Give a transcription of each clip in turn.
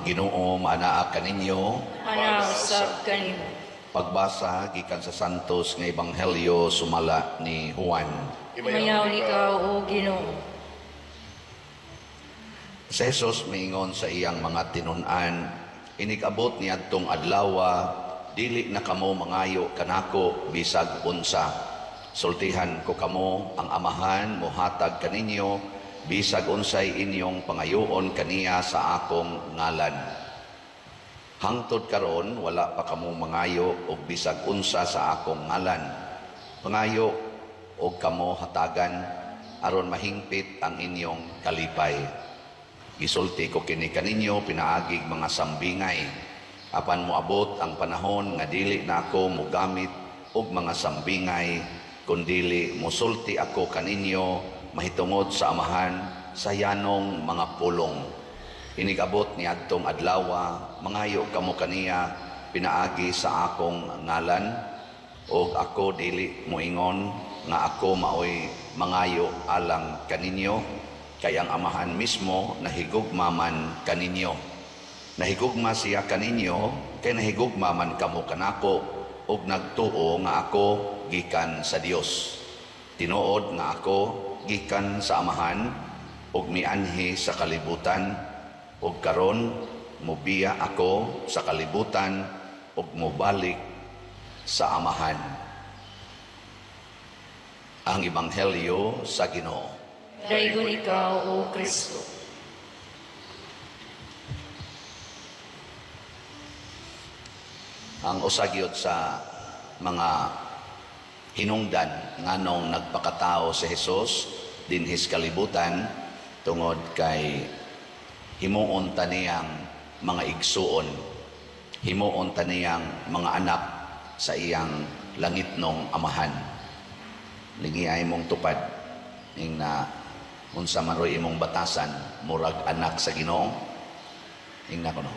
Ginoo maanaa kaninyo. Anausab kanimo. Pagbasa gikan sa Santos nga Ebanghelyo sumala ni Juan. Imayaw ikaw o Ginoo. Si Jesus miingon sa iyang mga tinun-an, inikabot niadtong adlawa, dili na kamo mangayo kanako bisag unsa. Sultihan ko kamo ang Amahan mohatag kaninyo bisag unsay inyong pangayoon kaniya sa akong ngalan. Hangtod karon wala pa kamo mangayo og bisag unsa sa akong ngalan. Pangayo og kamo hatagan aron mahingpit ang inyong kalipay. Gisulti ko kini kaninyo pinaagig mga sambingay. Apan moabot ang panahon nga dili na ako mogamit og mga sambingay, kundili mosulti ako kaninyo mahitungod sa Amahan sa yanong mga pulong. Inigabot niadtong adlawa, mangayo kamo kaniya pinaagi sa akong ngalan, og ako dili moingon nga ako maoy mangayo alang kaninyo. Kay ang Amahan mismo nahigugma man kaninyo. Nahigugma siya kaninyo, kay nahigugma man kamo kanako, ug nagtuo nga ako gikan sa Dios. Tinuod nga ako gikan sa Amahan, ug mianhi sa kalibutan, ug karon mubiya ako sa kalibutan, ug mubalik sa Amahan. Ang Ebanghelyo sa Ginoo. Daygon ikaw o Kristo. Ang usagyot sa mga hinungdan nganong nagpakatao si Jesus dinhis kalibutan tungod kay himuon ta niyang mga igsuon, himuon ta niyang mga anak sa iyang langitnong Amahan. Lingiay mong tupad ing na unsa man roy imong batasan murag anak sa Ginoo. Ing na kuno.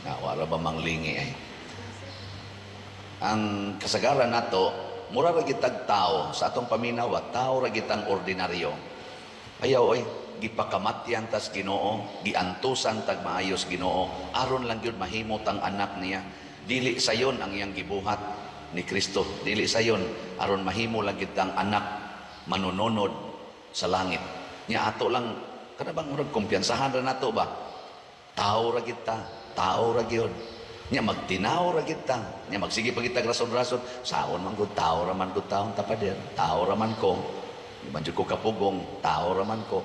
Na wala ba manglingi ay. Ang kasagaran nato mura ra gitag tao sa atong paminaw, tao ra gitang ordinaryo. Ayaw oy gipakamatyan tas Ginoo, giantusan tag maayos Ginoo, aron lang gyud mahimot ang anak niya. Dili sayon ang iyang gibuhat ni Kristo, dili sayon aron mahimo lang kitang anak manununod sa langit. Nya ato lang kada bang murag kumpiyansahan ra nato ba? Tao ra kita, tao ra gyud. Nya magtinaw ra kita, nya magsige pa kita rason-rason, saon man gud tao ra man gud taon tapader, tao ra man ko. Di man jud ko kapugong, tao ra man ko.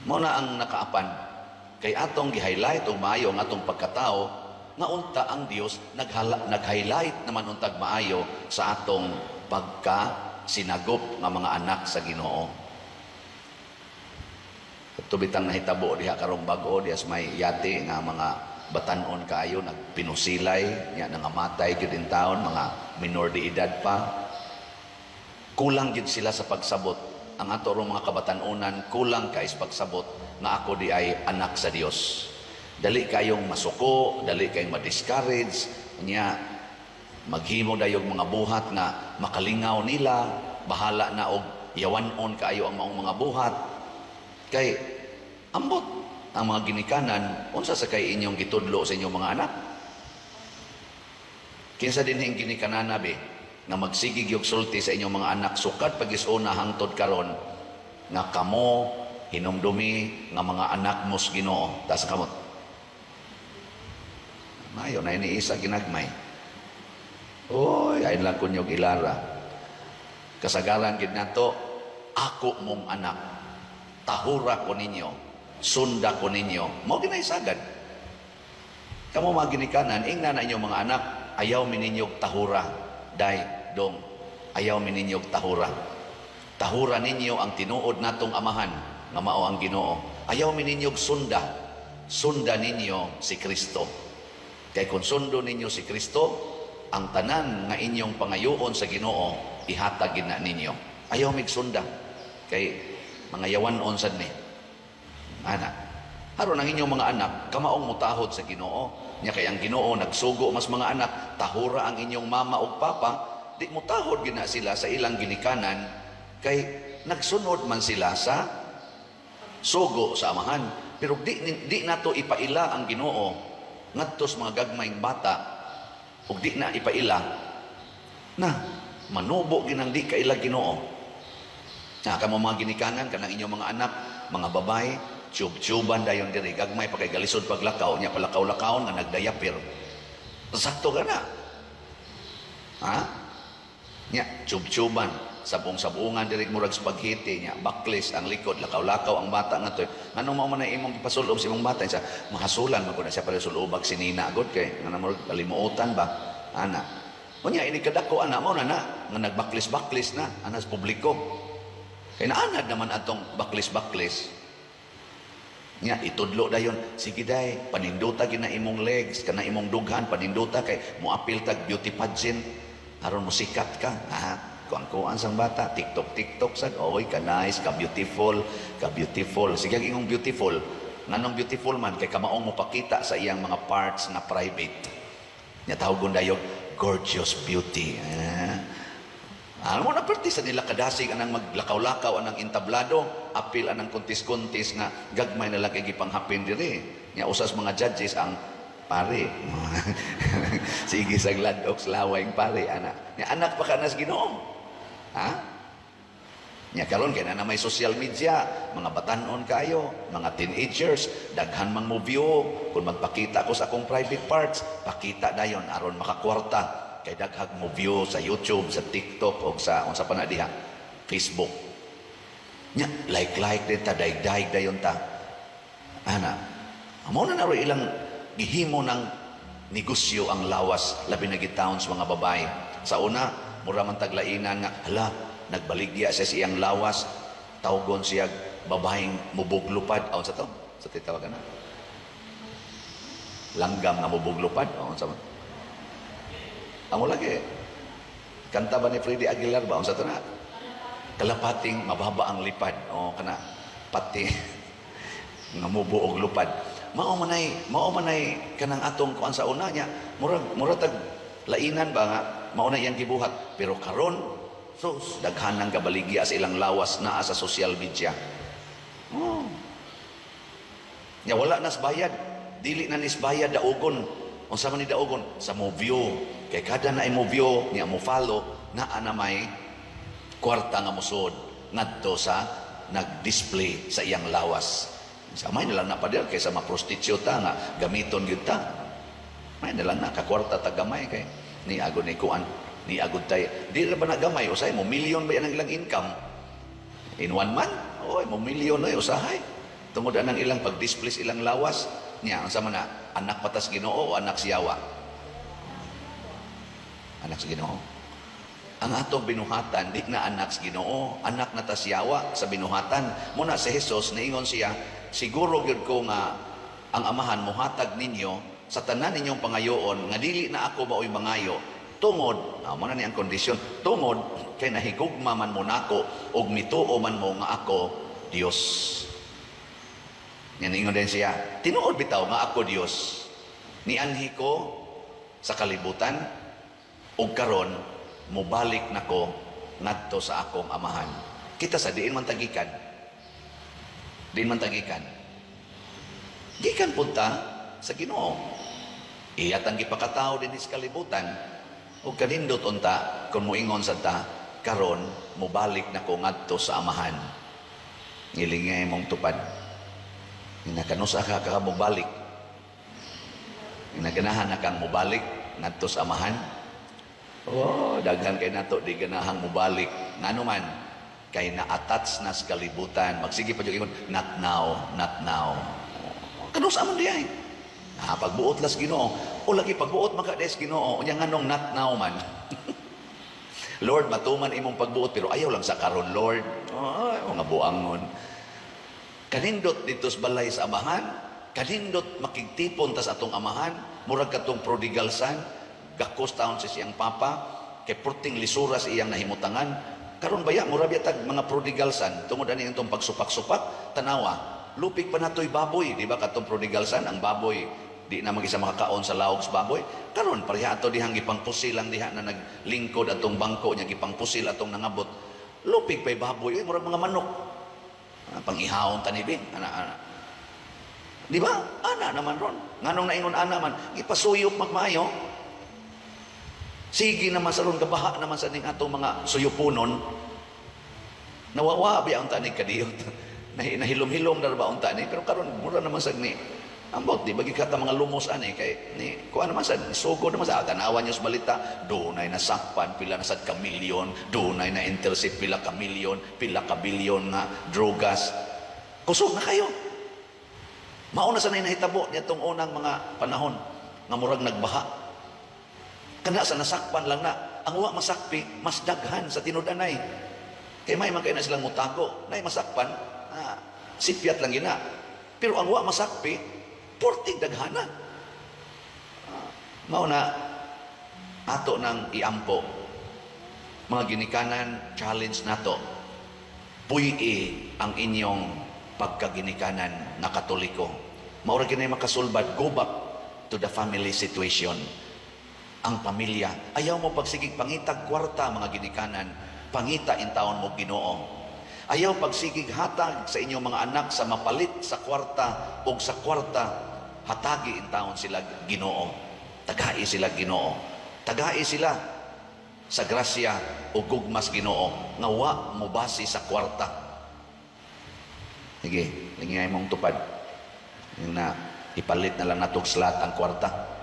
Mao na ang nakaapan kay atong gi-highlight og maayo ang atong pagkatao nga unta ang Dios nag-highlight naman untag maayo sa atong sinagop nga mga anak sa Ginoo. Tubitang nahitabo diha karong bag-o diha may yati nga mga batanon kaayo nagpinusilay nya nangamatay gyud in taon, mga minor de edad pa. Kulang gyud sila sa pagsabot. Ang ato rong mga kabatanunan kulang kay sa pagsabot nga ako di ay anak sa Dios. Dali kayong masuko, dali kayong ma-discourage nya maghimo dayog mga buhat nga makalingaw nila, bahala na og yawanon kaayo ang maong mga buhat. Kay ambot ang mga ginikanan, unsa sa kay inyong gitudlo sa inyong mga anak? Kinsa din hing ginikanan be nga magsigig og sulti sa inyong mga anak sukat pag-isuna hangtod karon nga kamo hinumdumi nga mga anak mos Ginoo. Tas kamot. Mayo na iniisa ginagmay. Oy, ay lang kunyog ilara. Kasagaran gid nato, ako mong anak. Tahura ko ninyo, sunda ko ninyo. Mao ginay sagad. Kamo mga ginikanan, ingna na inyong mga anak, ayaw mininyog tahura. Day, dong, ayaw mininyog tahura. Tahura ninyo ang tinuod natong Amahan, nga mao ang Ginoo. Ayaw mininyog sunda. Sunda ninyo si Kristo. Kay kung sundo ninyo si Kristo, ang tanan nga inyong pangayoon sa Ginoo ihatag na ninyo. Ayaw migsunda kay mga yawanon sad ni ana aron ang inyong mga anak kamaong mutahod sa Ginoo. Nya kay ang Ginoo nagsugo mas mga anak tahura ang inyong mama ug papa, di mutahod gina sila sa ilang ginikanan kay nagsunod man sila sa sugo sa Amahan. Pero di nato ipaila ang Ginoo ngadto sa mga gagmayng bata ug di na ipaila na manubo ginang di kaila Ginoo. Kamo mga ginikanan kanang inyong mga anak, mga babae, tube-tuban dayon diri gagmay pa kay galisod paglakaw nya palakaw-lakaw nga nagdayapir. Sakto ka na. Ha? Nya tube-tuban, sabong-sabungan diri murag spaghetti nya, baklis ang likod, lakaw-lakaw ang bata ngadto. Nganong mao man imong ipasulob sa imong bata sa mahasulan man kun siya para sulubag sinina agod kay nga murag kalimuotan ba ana. Unya ini kadako ana mo na nga nagbaklis-baklis na ana sa publiko. Kay naanad naman atong baklis-baklis. Nya itudlo dayon, sige day, paninduta gina imong legs, kana imong dughan paninduta kay moapil tag beauty pageant aron mo sikat ka. Ha? Kuan-kuan sang bata, TikTok sad, oy ka nice, ka beautiful. Sige ang ingong beautiful. Nganong beautiful man kay kamaong mo pakita sa iyang mga parts na private. Nya tawgon dayon gorgeous beauty. Alam mo na perti sa nila kadasig anang maglakaw-lakaw anang intablado, apil anang kuntis-kuntis nga gagmay na lang kay gipanghapin diri. Nya usas mga judges ang pare. Sige sa gladok lawayng pare ana. Nya anak pa kanas Ginoo. Ha? Nya karon kay na may social media, mga batanon kayo, mga teenagers, daghan mang mo view kung magpakita ko sa akong private parts, pakita dayon aron makakwarta. Kay daghag mo view sa YouTube, sa TikTok o sa unsa pa na diha, Facebook. Nya like din ta, daig dayon ta. Ana, amo na naro ilang gihimo ng negosyo ang lawas labi na gitawon sa mga babae. Sa una, mura man taglainan nga hala, nagbaligya sa siyang lawas, tawgon siya babaeng mubuglupad. Aun sa to? Sa titawagan na. Langgam nga mubuglupad. Aun sa amo lagi. Kanta ba ni Freddy Aguilar ba? Unsa to na? Kalapating mababa ang lipad. O kana pati nga mubo og lupad. Mao manay kanang atong kuan sa una nya. Murag tag lainan ba nga mao na iyang gibuhat. Pero karon sus daghan nang kabaligya sa ilang lawas naa sa social media. Oh. Nya wala nas bayad. Dili na nis bayad daogon. Unsa man ni daogon sa mo view. Kay kada na mo view niya mo follow na may kwarta nga musod ngadto sa nag-display sa iyang lawas. Sa may nalang na pader kay sa mga prostituta nga gamiton gyud ta. May nalang na ka kwarta ta gamay kay ni agud ni kuan ni agud tay. Di ra ba na gamay usay mo milyon ba yan ang ilang income in 1 month? Oy mo milyon oy usahay. Tungod anang ilang pag-display sa ilang lawas niya unsa man na anak patas Ginoo o anak siyawa? Anak sa Ginoo. Ang atong binuhatan di na anak sa Ginoo, anak na tasyawa sa binuhatan. Muna si Jesus niingon siya, siguro gyud ko nga ang amahan mohatag ninyo sa tanan ninyong pangayoon nga dili na ako maoy mangayo tungod, mo na ni ang kondisyon, tungod kay nahigugma man mo nako ug mituo man mo nga ako Dios. Yan ingon din siya, tinuod bitaw nga ako Dios. Nianhi ko sa kalibutan ug karon mobalik nako ngadto sa akong amahan. Kita sa diin man tagikan. Diin man tagikan. Gikan punta sa Ginoo. Iyatang gipakatawo din sa kalibutan ug kanindot unta kun moingon sa ta karon mobalik nako ngadto sa amahan. Ngilingay mong tupad. Inakanusa ka mobalik. Inaganahan na kang mobalik ngadto sa amahan. Oh, daghan kay nato di ganahang mobalik. Ngano man kay na-attach na sa kalibutan. Magsige pa jud ingon, not now. Kanus amon diay. Pagbuot las Ginoo. O lagi pagbuot magkades Ginoo. Unya nganong not now man. Lord, matuman imong pagbuot pero ayaw lang sa karon, Lord. Mga buangon. Kanindot dito sa balay sa amahan, kanindot makigtipon ta sa atong amahan, murag katong prodigal son. Gakos taon sa siyang papa, kay purting lisura sa iyang nahimutangan. Karon baya, murabya tag mga prodigalsan, tungod ani itong pagsupak-supak, tanawa, lupig pa nato'y baboy, di ba katong prodigalsan, ang baboy, di na mag-isa makakaon sa lawog sa baboy. Karon pareha ato dihang gipangpusil lang diha na naglingkod atong bangko niya, gipangpusil atong nangabot. Lupig pa'y baboy, murag mga manok. Pangihawon tanibin, ana. Di ba? Ana naman ron. Nganong naingon ana man, ipasuyop magmaayo. Sige naman sa ron, gabaha naman sa ning atong mga suyupunon. Nawawa ba ang tanig kadiyot? Nahilom-hilom na ba ang tanig? Pero karon mura naman sa ni. Ambot, di bagi kata mga lumos ani kay ni kuha naman sa sugo naman sa tanawan niyo sa balita, dunay nasakpan pila na sad ka milyon, dunay na intercept pila ka milyon, pila ka bilyon nga drogas. Kusog na kayo. Mauna sa nahitabo nitong unang mga panahon nga murag nagbaha. Kana sa nasakpan lang na, ang wa masakpi mas daghan sa tinud-anay. Kay may man kay na silang mutago, nay masakpan, sipyat lang gina. Pero ang wa masakpi, portig daghana. Mauna ato nang iampo mga ginikanan challenge nato. Puyi ang inyong pagkaginikanan na Katoliko. Maura ginay makasulbad, go back to the family situation. Ang pamilya, ayaw mo pagsigig pangitag kwarta mga ginikanan, pangita in taon mo Ginoo. Ayaw pagsigig hatag sa inyong mga anak sa mapalit sa kwarta o sa kwarta, hatagi in taon sila Ginoo. Tagai sila Ginoo. Tagai sila sa grasya o gugmas Ginoo. Nga wa mo base sa kwarta. Sige, lingay mong tupad. Yung na ipalit na lang natong slot ang kwarta.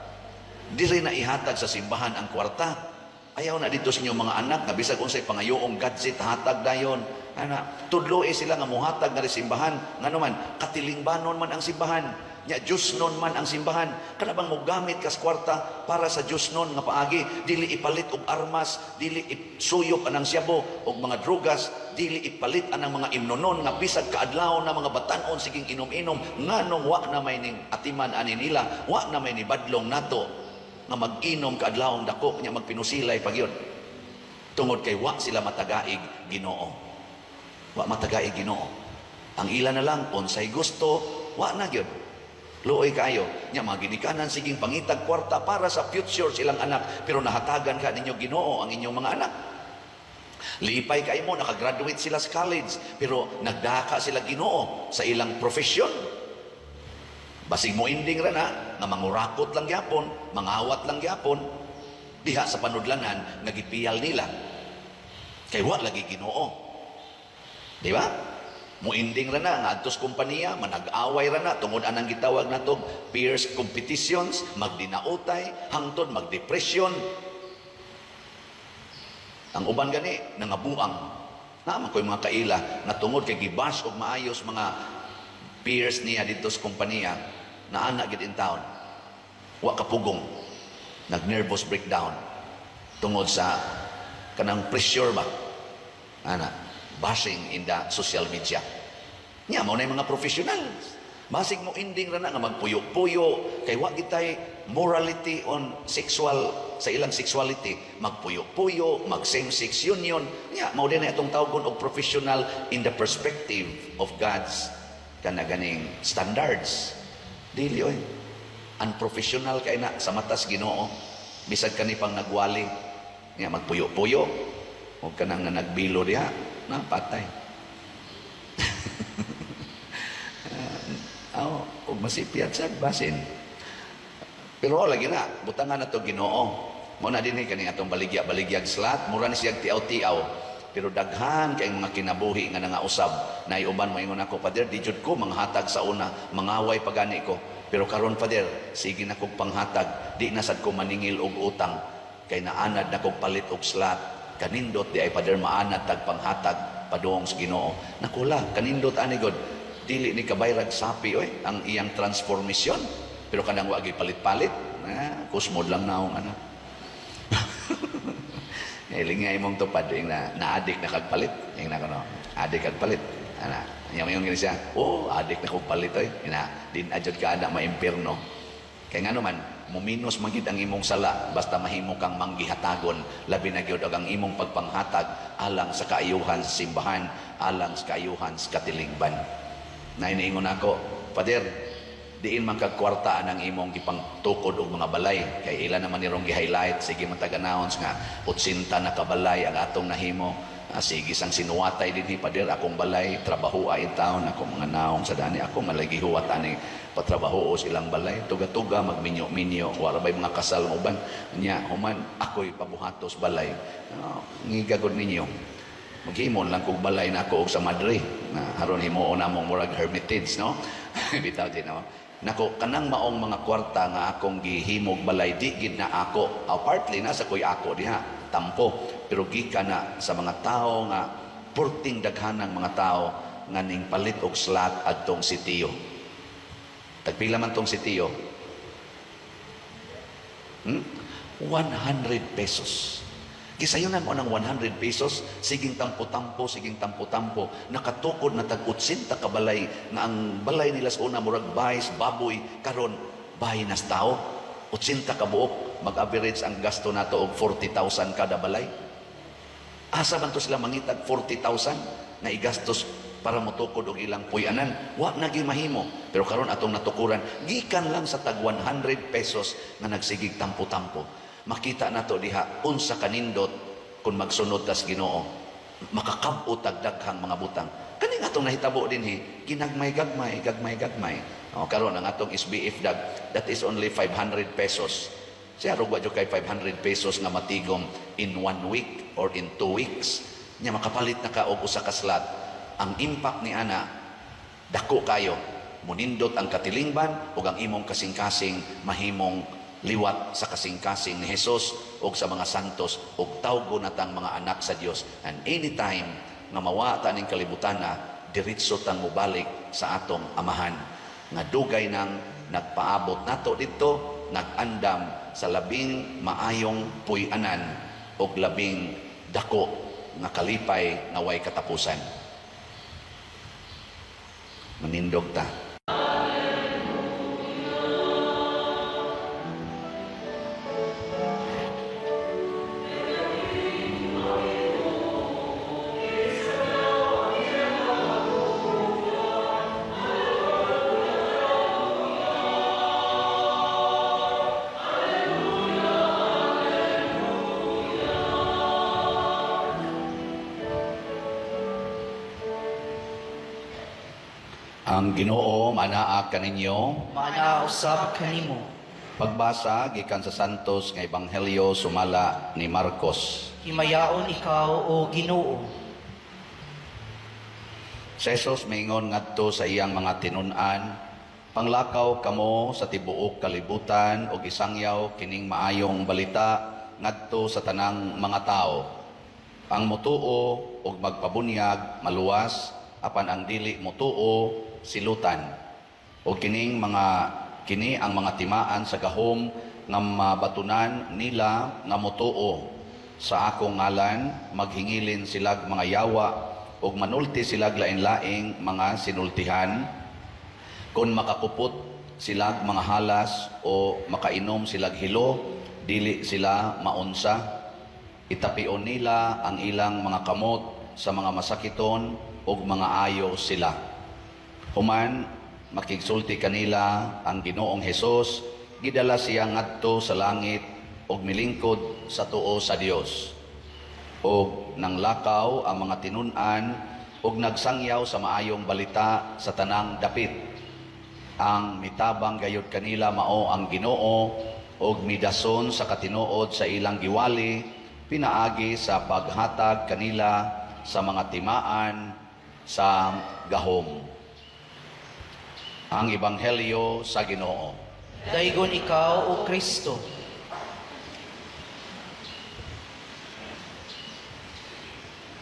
Di rin na ihatag sa simbahan ang kwarta. Ayaw na dito sa inyong mga anak na bisag unsay pangayoong gadget hatag dayon. Ana, tudlo sila nga muhatag na rin simbahan. Nga naman, katilingbanon man ang simbahan. Nya Diyos nun man ang simbahan. Kana bang mo gamit kas kwarta para sa Diyos nun nga paagi, dili ipalit og armas, dili isuyop anang siyabo og mga drogas, dili ipalit anang mga imnonon nga bisag kaadlaw na mga batanon siging inom-inom nganong wa na may ning atiman ani nila, wa na may ni badlong nato nga mag-inom kaadlawong dako nya magpinusilay pagyon. Tungod kay wa sila matagaig Ginoo. Wa matagaig Ginoo. Ang ila na lang unsay gusto, wa na gyud. Luoy kayo, nya mga ginikanan siging pangitag kwarta para sa future silang anak, pero nahatagan ka ninyo Ginoo ang inyong mga anak. Lipay kayo mo, nakagraduate sila sa college, pero nagdaka sila Ginoo sa ilang profesyon. Basig mo inding ra na, nga mangurakot lang gyapon, mangawat lang gyapon, diha sa panudlanan, nagipiyal nila. Kay wa lagi Ginoo. Di ba? Muinding ra na nga adtos kompanya manag-away ra na tungod anang gitawag nato peers competitions, magdinautay hangtod magdepresyon. Ang uban gani nangabuang naman koy mga kaila nga tungod kay gibash og maayos mga peers niya dito sa kompanya na ana gid in town, wa kapugong, nag nervous breakdown tungod sa kanang pressure ba ana bashing in the social media. Nya mo na yung mga professionals. Basig mo ending ra na nga magpuyo-puyo kay wa gitay morality on sexual sa ilang sexuality, magpuyo-puyo, mag same-sex union. Nya mao din na itong tawgon og professional in the perspective of God's kana ganing standards. Dili oy. Unprofessional kay na sa matas Ginoo. Bisag kani pang nagwali. Nya magpuyo-puyo. O kanang nga nagbilo diha. Napatay. Ug masipyat sa basin. Pero lagi na, butangan na to Ginoo. Mo na dinhi kani atong baligya-baligyag slat, mura ni siyang tiaw-tiaw. Pero daghan kay mga kinabuhi nga nangausab. Naiuban mo ingon ako, Pader, di jud ko manghatag sa una, mangaway pagani ko. Pero karon Pader, sige na kog panghatag, di na sad ko maningil og utang. Kay naanad na kog palit og slat. Kanindot di ay Pader maanad tag panghatag padung sa Ginoo. Nakula, kanindot ani god. Dili ni kabayrag sapi oy ang iyang transformation. Pero kanang wa gyud palit-palit. Kusmod lang naong ana. Lingay mong tupad ing na-addict na kagpalit. Ing na kuno, addict kagpalit. Ana, yung siya, addict na kog palit oy. Ina din adjud ka ana maimpierno. Kay ngano man muminos magid ang imong sala basta mahimo kang manggihatagon labi na gyud ang imong pagpanghatag alang sa kaayuhan sa simbahan, alang sa kaayuhan sa katilingban. Nainiingon ako, Pader, diin man kag kwartaan ang imong gipangtukod og mga balay kay ila naman nirong gi-highlight sige man taga-announce nga 80 na kabalay ang atong nahimo Sige sang sinuwatay din ni pader akong balay, trabaho ay taon, akong mga naong sa dani, ako malagi huwat ani patrabaho silang balay, tuga-tuga, magminyo-minyo, wala ba'y mga kasal mo ban, niya, human, ako'y pabuhatos balay. Ngigagod ninyo, maghimon lang kong balay na ako sa Madre, na haron himuon na mong murag hermitage, no? Bitaw din, no? Nako, kanang maong mga kwarta nga akong gihimog balay, di gid na ako, partly na sa ko'y ako diha, tampo, pero gikan na sa mga tao nga, purting daghanang mga tao, nga ning palit og slot adtong sitiyo. Tagpila man tong sitiyo? 100 pesos. Kisayunan mo ng 100 pesos, siging tampo-tampo, nakatukod na tag-80 kabalay, na ang balay nila sa una, murag bahis, baboy, karon bahay nas tao, 80 kabuok, mag-average ang gasto nato og 40,000 kada balay. Asa man to sila mangitag 40,000 na igastos para motukod og ilang puyanan? Wa na gyud mahimo. Pero karon atong natukuran, gikan lang sa tag 100 pesos nga nagsigig tampo-tampo. Makita nato diha unsa kanindot kung magsunod tas Ginoo, makakab-o tagdaghang mga butang. Kani atong nahitabo dinhi, ginagmay-gagmay. Karon ang atong SBF dag, that is only 500 pesos. Siya rugwa jud kay 500 pesos nga matigom in 1 week or in 2 weeks. Nya makapalit na ka og usa ka slot. Ang impact ni ana dako kayo. Munindot ang katilingban ug ang imong kasing-kasing mahimong liwat sa kasing-kasing ni Jesus o sa mga santos o tawgo natang mga anak sa Dios. And anytime nga mawata ning kalibutan na, diretso tang mubalik sa atong amahan. Nga dugay nang nagpaabot nato dito, nagandam sa labing maayong puy-anan o labing dako nga kalipay nga way katapusan. Manindog ta. Ang Ginoo manaa kaninyo. Manausab kanimo. Pagbasa gikan sa Santos nga Ebanghelyo sumala ni Marcos. Himayaon ikaw o Ginoo. Si Jesus maingon ngadto sa iyang mga tinun-an, panglakaw kamo sa tibuok kalibutan ug isangyaw kining maayong balita ngadto sa tanang mga tao. Ang mutuo ug magpabunyag maluwas, apan ang dili mutuo silutan. O kini ang mga timaan sa gahom nga mabatunan nila nga motuo. Sa akong ngalan maghingilin silag mga yawa ug manulti silag lain-laing mga sinultihan. Kung makakupot silag mga halas o makainom silag hilo, dili sila maunsa. Itapion nila ang ilang mga kamot sa mga masakiton ug mga ayo sila. Human makigsulti kanila ang Ginoong Hesus, gidala siya ngadto sa langit ug milingkod sa tuo sa Dios. Ug nanglakaw ang mga tinun-an ug nagsangyaw sa maayong balita sa tanang dapit. Ang mitabang gayud kanila mao ang Ginoo ug midason sa katinuod sa ilang giwali, pinaagi sa paghatag kanila sa mga timaan sa gahom. Ang Ebanghelyo sa Ginoo. Daygon ikaw o Kristo.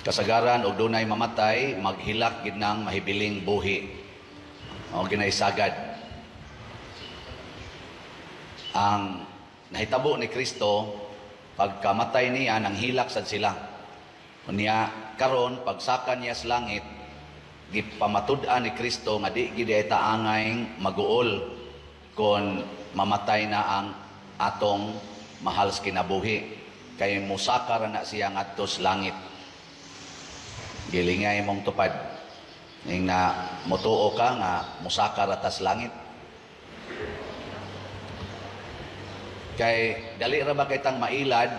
Kasagaran og dunay mamatay, maghilak gid nang mahibiling buhi. O ginaisagad. Ang nahitabo ni Kristo, pagkamatay niya, nang hilak sad sila. Unya karon pagsakan niya sa langit, gipamatud-an ni Kristo nga di gid ay taangay maguol kon mamatay na ang atong mahal sa kinabuhi, kay musaka ra na siya ngadto sa langit. Gilingay mong tupad ning na motuo ka nga musaka ra ta sa langit. Kay dali ra ba kay tang mailad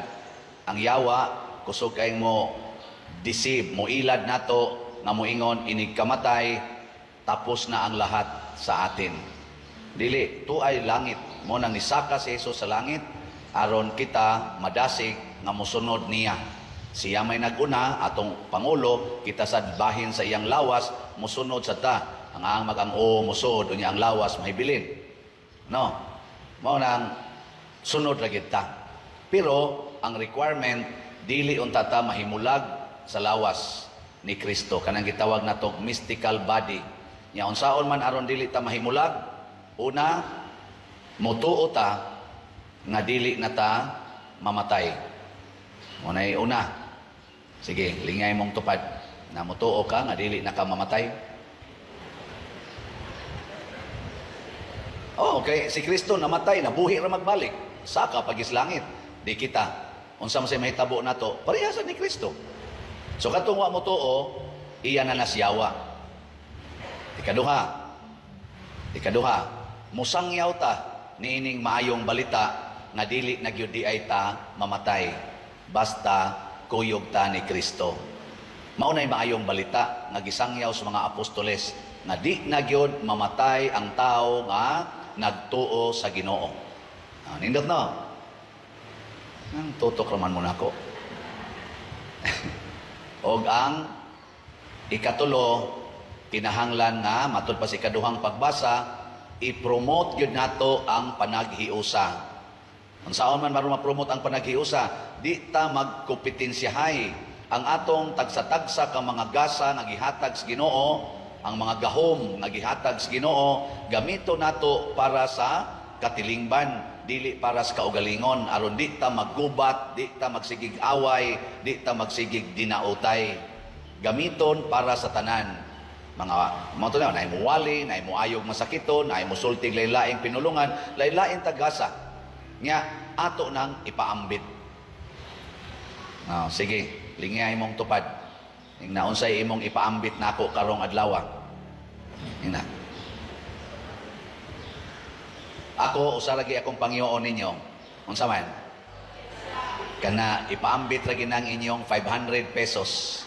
ang yawa, kusog kay mo deceive, muilad nato nga moingon inig kamatay tapos na ang lahat sa atin. Dili tuay langit mo nang nisaka si Jesus sa langit aron kita madasig nga mosunod niya. Siya may naguna atong pangulo, kita sad bahin sa iyang lawas mosunod sa ta. Ang mag-ang-o musod unya ang lawas mahibilin. No. Mao nang sunod ra gid ta. Pero ang requirement dili unta ta mahimulag sa lawas ni Kristo. Kanang gitawag nato mystical body. Nya unsaon man aron dili ta mahimulag? Una, mutuo ta nga dili na ta mamatay. Unay una. Sige, lingay mong tupad. Na mutuo ka nga dili na ka mamatay. Oh, okay, si Kristo namatay, nabuhi ra magbalik. Saka pagislangit. Di kita. Unsa man say mahitabo nato? Parehasan ni Kristo. So katong wa mo tuo, iya na nasyawa. Ikaduha, musangyaw ta niining maayong balita nga dili na gyud di ay ta mamatay basta kuyog ta ni Kristo. Mao nay maayong balita nga gisangyaw sa mga apostoles nga di na gyud mamatay ang tao nga nagtuo sa Ginoo. Nindot no? Ang tutok raman mo nako. Og ang ikatulo, kinahanglan nga matud pa si kaduhang pagbasa, i-promote gyud nato ang panaghiusa. Unsaon man maron ma-promote ang panaghiusa, di ta magkompetensyahay ang atong tagsa-tagsa ka mga gasa nga gihatag sa Ginoo, ang mga gahom nga gihatag sa Ginoo, gamito nato para sa katilingban, dili para sa kaugalingon, aron di ta maggubat, di ta magsigig away, di ta magsigig dinautay. Gamiton para sa tanan. Mga mga na, naay muwali, naay muayog masakiton, naay musultig laylaing pinulungan, laylaing tagasa. Nga ato nang ipaambit. Sige, lingay imong tupad. Ning naunsay imong ipaambit nako karong adlaw. Ina. Ako, usaragi akong Panginoon ninyo. Unsa man? Kana, ipaambit lagi ng inyong 500 pesos.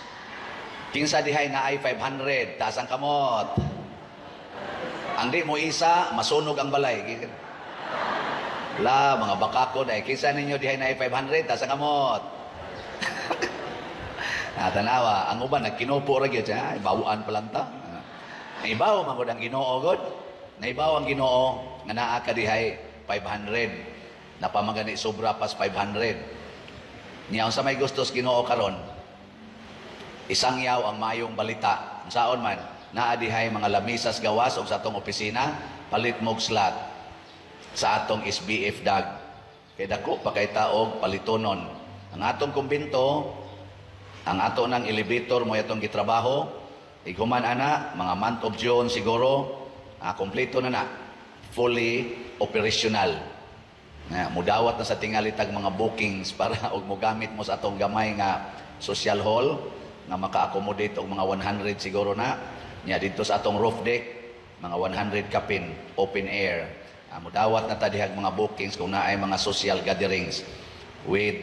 Kinsa dihay na ay 500, taas ang kamot. Ang di mo isa, masunog ang balay. La, mga bakako na kinsa ninyo dihay na ay 500, taas ang kamot. Tanawa, ang uban, nagkinupo ra gyud siya, ibawaan pa lang ta. Naibaw, magod ang Ginoo god. Naibaw ang Ginoo nga naa ka dihay 500. Napamagani sobra pas 500. Niya unsa may gusto sa Ginoo karon? Isangyaw ang mayong balita. Unsaon man, naa dihay mga lamisas gawas og sa atong opisina, palit mog slot sa atong SBF dag. Kay dako pa kay taog palitonon. Ang atong kumbento, ang ato ng elevator mo itong gitrabaho, iguman ana, mga month of June siguro, kompleto na fully operational. Mudawat na sa tingalitag mga bookings para og mogamit mo sa atong gamay nga social hall nga maka-accommodate og mga 100 siguro na. Nya dito sa atong roof deck, mga 100 kapin, open air. Mudawat na ta dihag mga bookings kung naay mga social gatherings with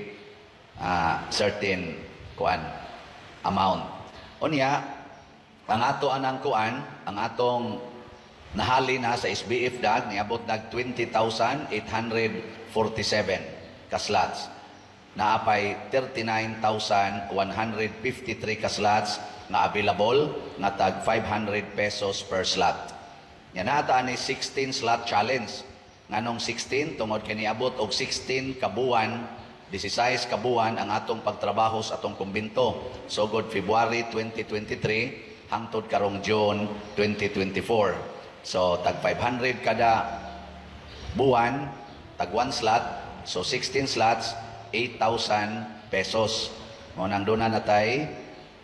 certain amount. Unya, ang ato anang ang atong nahali na sa SBF dag niabot dag 20,847 ka slots. Naapay 39,153 ka slots na available nga tag 500 pesos per slot. Yan ata ni 16 slot challenge. Nganong 16 tungod kay niabot og 16 ka buwan, 16 ka buwan ang atong pagtrabaho sa atong kumbento. So good February 2023 hangtod karong June 2024. So, tag 500 kada buwan, tag 1 slot. So, 16 slots, 8,000 pesos. Ngunang doon na natay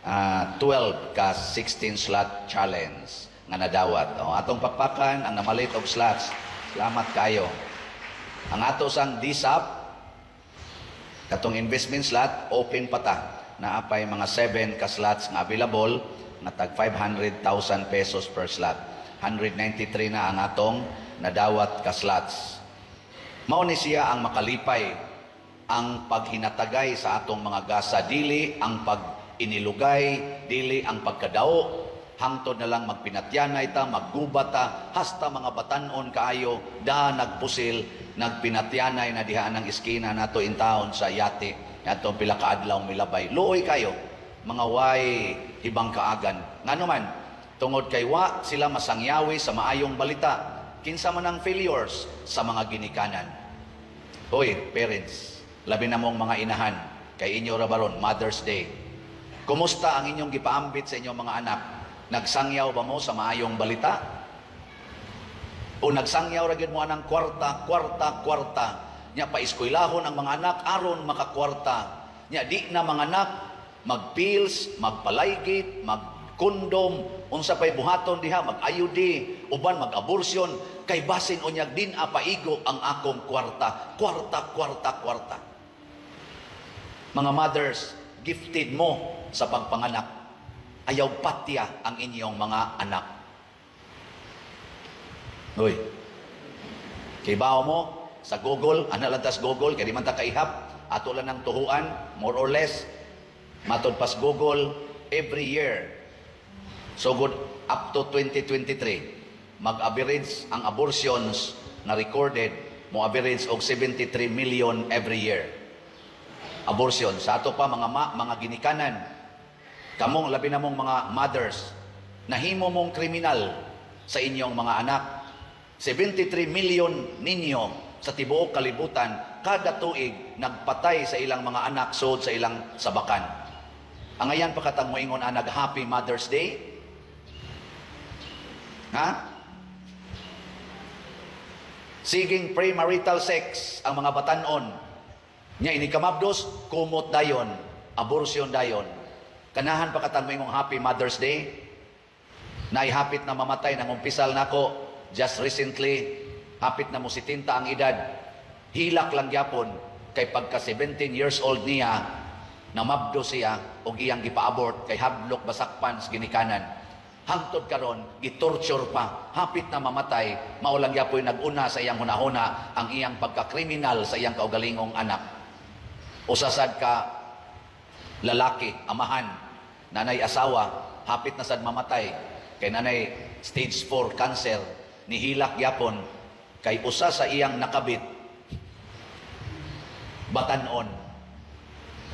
12 ka 16 slot challenge nga nadawat. Atong pakpakan ang namalit og slots. Salamat kayo. Ang ato sang DSAP, katong investment slot, open pa ta. Naapay mga 7 ka slots nga available nga tag 500,000 pesos per slot. 193 na ang atong nadawat ka slots. Mao ni siya ang makalipay ang paghinatagay sa atong mga gasa, dili ang inilugay, dili ang pagkadao, hangtod na lang magpinatyanay ta, maggubat ta, hasta mga batanon kaayo, nagpusil, nagpinatyanay na diha ng iskina nato in town sa yate, nato pila ka adlaw milabay. Luoy kayo, mga way ibang kaagan. Nga naman, tungod kay wa sila masangyawi sa maayong balita, kinsa man ang failures sa mga ginikanan. Hoy, parents, labi na mong mga inahan, kay inyo rabaron, Mother's Day. Kumusta ang inyong gipaambit sa inyong mga anak? Nagsangyaw ba mo sa maayong balita? O nagsangyaw ra gyud mo anang kwarta? Nya paiskwelahon ang mga anak aron makakwarta. Nya di na mga anak mag-pills, magpalaygit, mag-kondom, unsa pay buhaton diha, mag-IUD, uban mag-abortion, kay basin unyag din apaigo ang akong kwarta. Kwarta. Mga mothers, gifted mo sa pagpanganak. Ayaw patya ang inyong mga anak. Uy, kibaw mo sa Google, analantas Google, kaya di man ta kaihap, ato lang ng tuhuan, more or less, matod pas Google, every year, so good, up to 2023, mag-average ang abortions na recorded, mo average og 73 million every year. Abortion. Sa ato pa, mga ginikanan, kamong labi na mong mga mothers, nahimo mong kriminal sa inyong mga anak. 73 million ninyo sa tibuok kalibutan, kada tuig, nagpatay sa ilang mga anak sud sa ilang sabakan. Ang ayan pakatang moingon anag, Happy Mother's Day? Ha? Siging premarital sex ang mga batanon. Nya inikamabdos, kumot dayon, abortion dayon. Kanahan pakatang moingon Happy Mother's Day? Naihapit na mamatay, nangumpisal nako, just recently, hapit na mo 70 ang edad. Hilak lang gyapon, kay pagka 17 years old niya, namabdo siya og iyang gipa-abort kay hablok basakpan sa ginikanan. Hangtod karon gitorture pa, hapit na mamatay, mao lang gyapon nag-una sa iyang hunahuna ang iyang pagka-kriminal sa iyang kaugalingong anak. Usasad ka lalaki, amahan, nanay asawa, hapit na sad mamatay kay nanay stage 4 cancer, nihilak gyapon kay usa sa iyang nakabit batanon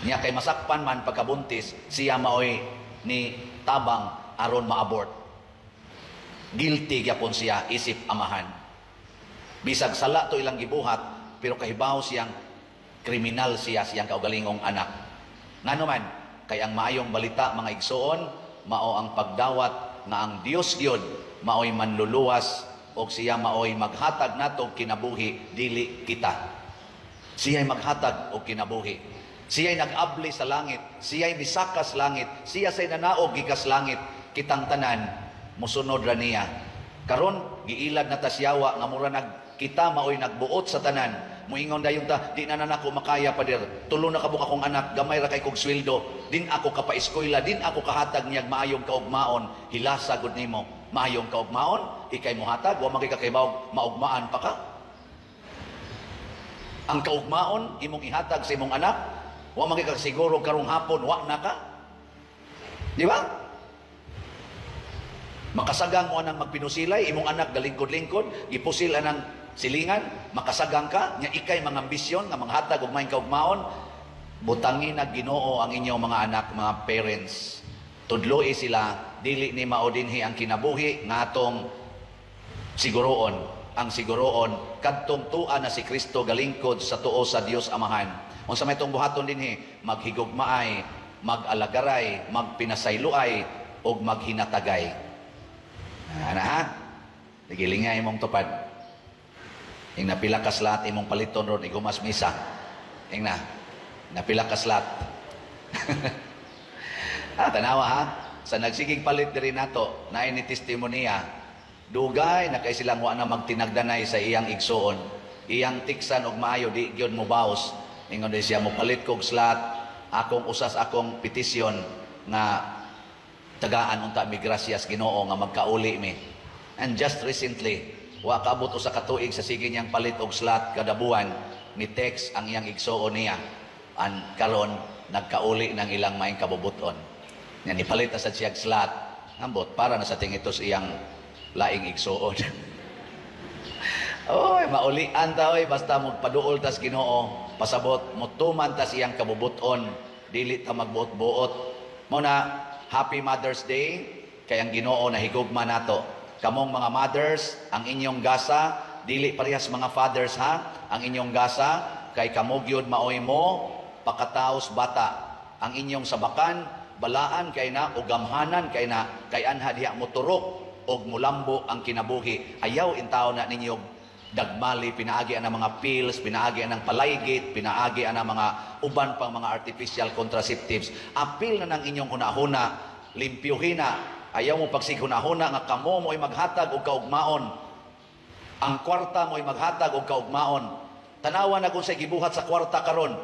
niya, kay masakpan man pagkabuntis, siya maoy ni tabang aron ma-abort. Guilty gyapon siya isip amahan. Bisag sala to ilang gibuhat, pero kahibaw siyang kriminal siyang kaugalingong anak. Ngano man, kay ang maayong balita mga igsoon, mao ang pagdawat nga ang Dios gyud maoy manluluwas o siya maoy maghatag natong kinabuhi, dili kita. Siya'y maghatag og kinabuhi. Siya'y nag-abli sa langit, siya'y misakas langit, siya say nanaog gikas langit, kitang tanan musunod ra niya. Karon giilad na ta siyawa nga mura kita maoy nagbuot sa tanan. Muingon dayon ta, di na nako makaya pader. Tulo na kabuk akong anak, gamay ra kay kog sweldo, din ako kapaeskwela, din ako kahatag niyag maayong kaugmaon. Hilasa gud nimo, maayong kaugmaon, ikay mo hatag, wa magay kakaybaw maugmaan pa ka. Ang kaugmaon imong ihatag sa imong anak, wa magay siguro karong hapon wa na ka. Di ba? Makasagang mo nang magpinusilay imong anak galingkod-lingkod, gipusil anang silingan, makasagang ka nya ikay mga ambisyon nga manghatag og maayong kaugmaon. Butangin na Ginoo ang inyong mga anak, mga parents. Tudloi sila, dili ni mao dinhi ang kinabuhi nga atong siguroon. Ang siguroon kadtong tua na si Kristo galingkod sa tuo sa Dios Amahan. Unsa may tong buhaton dinhi, maghigugmaay, mag-alagaray, magpinasayloay og maghinatagay. Ana ha? Nagilingay imong tupad. Ing napila ka slat imong paliton ron igumas misa. Ing napila ka slat. Tanawa ha? Sa nagsigig palit diri nato, naay ni testimonya. Dugay na kay silang wa na magtinagdanay sa iyang igsoon. Iyang tiksan og maayo di gyud mo baos. Ingon di siya mo palit kog slat, akong usas akong petisyon nga tagaan unta mi gracias Ginoo nga magkauli mi. And just recently, wa kaabot usa ka tuig sa sige niyang palit og slat kada buwan, ni text ang iyang igsoon niya. An karon nagkauli ng ilang maayong kabubuton. Yan ipalit na sa siyag slot. Ambot para na sa tingitos iyang laing igsuon. Oy, maulian ta oy basta magpaduol tas Ginoo, pasabot motuman tas iyang kabubuton, dili ta magbuot-buot. Mao na Happy Mother's Day kay ang Ginoo nahigugma nato. Kamong mga mothers, ang inyong gasa dili parehas mga fathers ha. Ang inyong gasa kay kamo gyud maoy mo pakataos bata. Ang inyong sabakan balaan kay na o gamhanan kay na kay anha diha moturok og mulambo ang kinabuhi. Ayaw intaw na ninyo dagmali, pinaagi ang mga pills, pinaagi ang palaygit, pinaagi ang mga uban pang mga artificial contraceptives. Apil na ng inyong hunahuna, limpyuhin na. Ayaw mo pagsighunahuna nga kamo mo'y maghatag og kaugmaon. Ang kwarta mo'y maghatag og kaugmaon. Tanawa na kung sa gibuhat sa kwarta karon.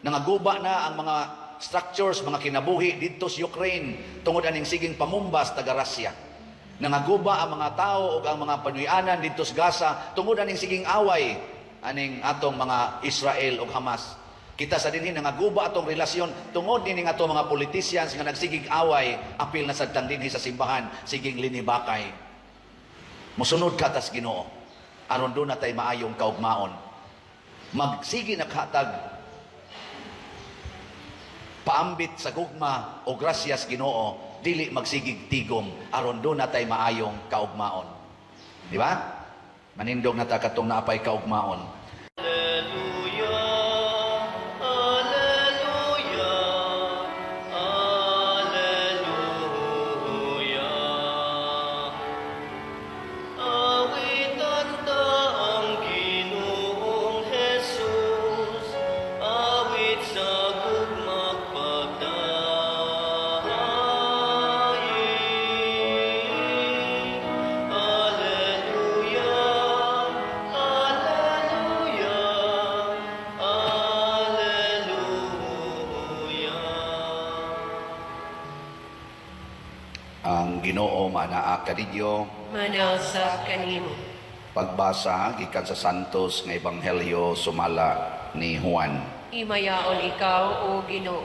Nangaguba na ang mga structures, mga kinabuhi dito sa Ukraine tungod aning siging pamumbas taga Russia. Nangaguba ang mga tao o ang mga panuyanan dito sa Gaza tungod aning siging away aning atong mga Israel o Hamas. Kita sa dinhi nangaguba atong relasyon tungod ini nga atong mga politicians nga nagsigig away apil na sadtang dinhi sa simbahan siging linibakay. Mosunod ka tas Ginoo aron do na tay maayong kaugmaon. Magsigi nakhatag paambit sa gugma o grasyas Ginoo, dili magsigig tigom aron do natay maayong kaugmaon. Di ba? Manindog na ta katong naapay kaugmaon. Ang Ginoo manaa kadidyo. Manausap kanimo. Pagbasa gikan sa Santos nga Ebanghelyo sumala ni Juan. Himayaon ikaw, O Ginoo.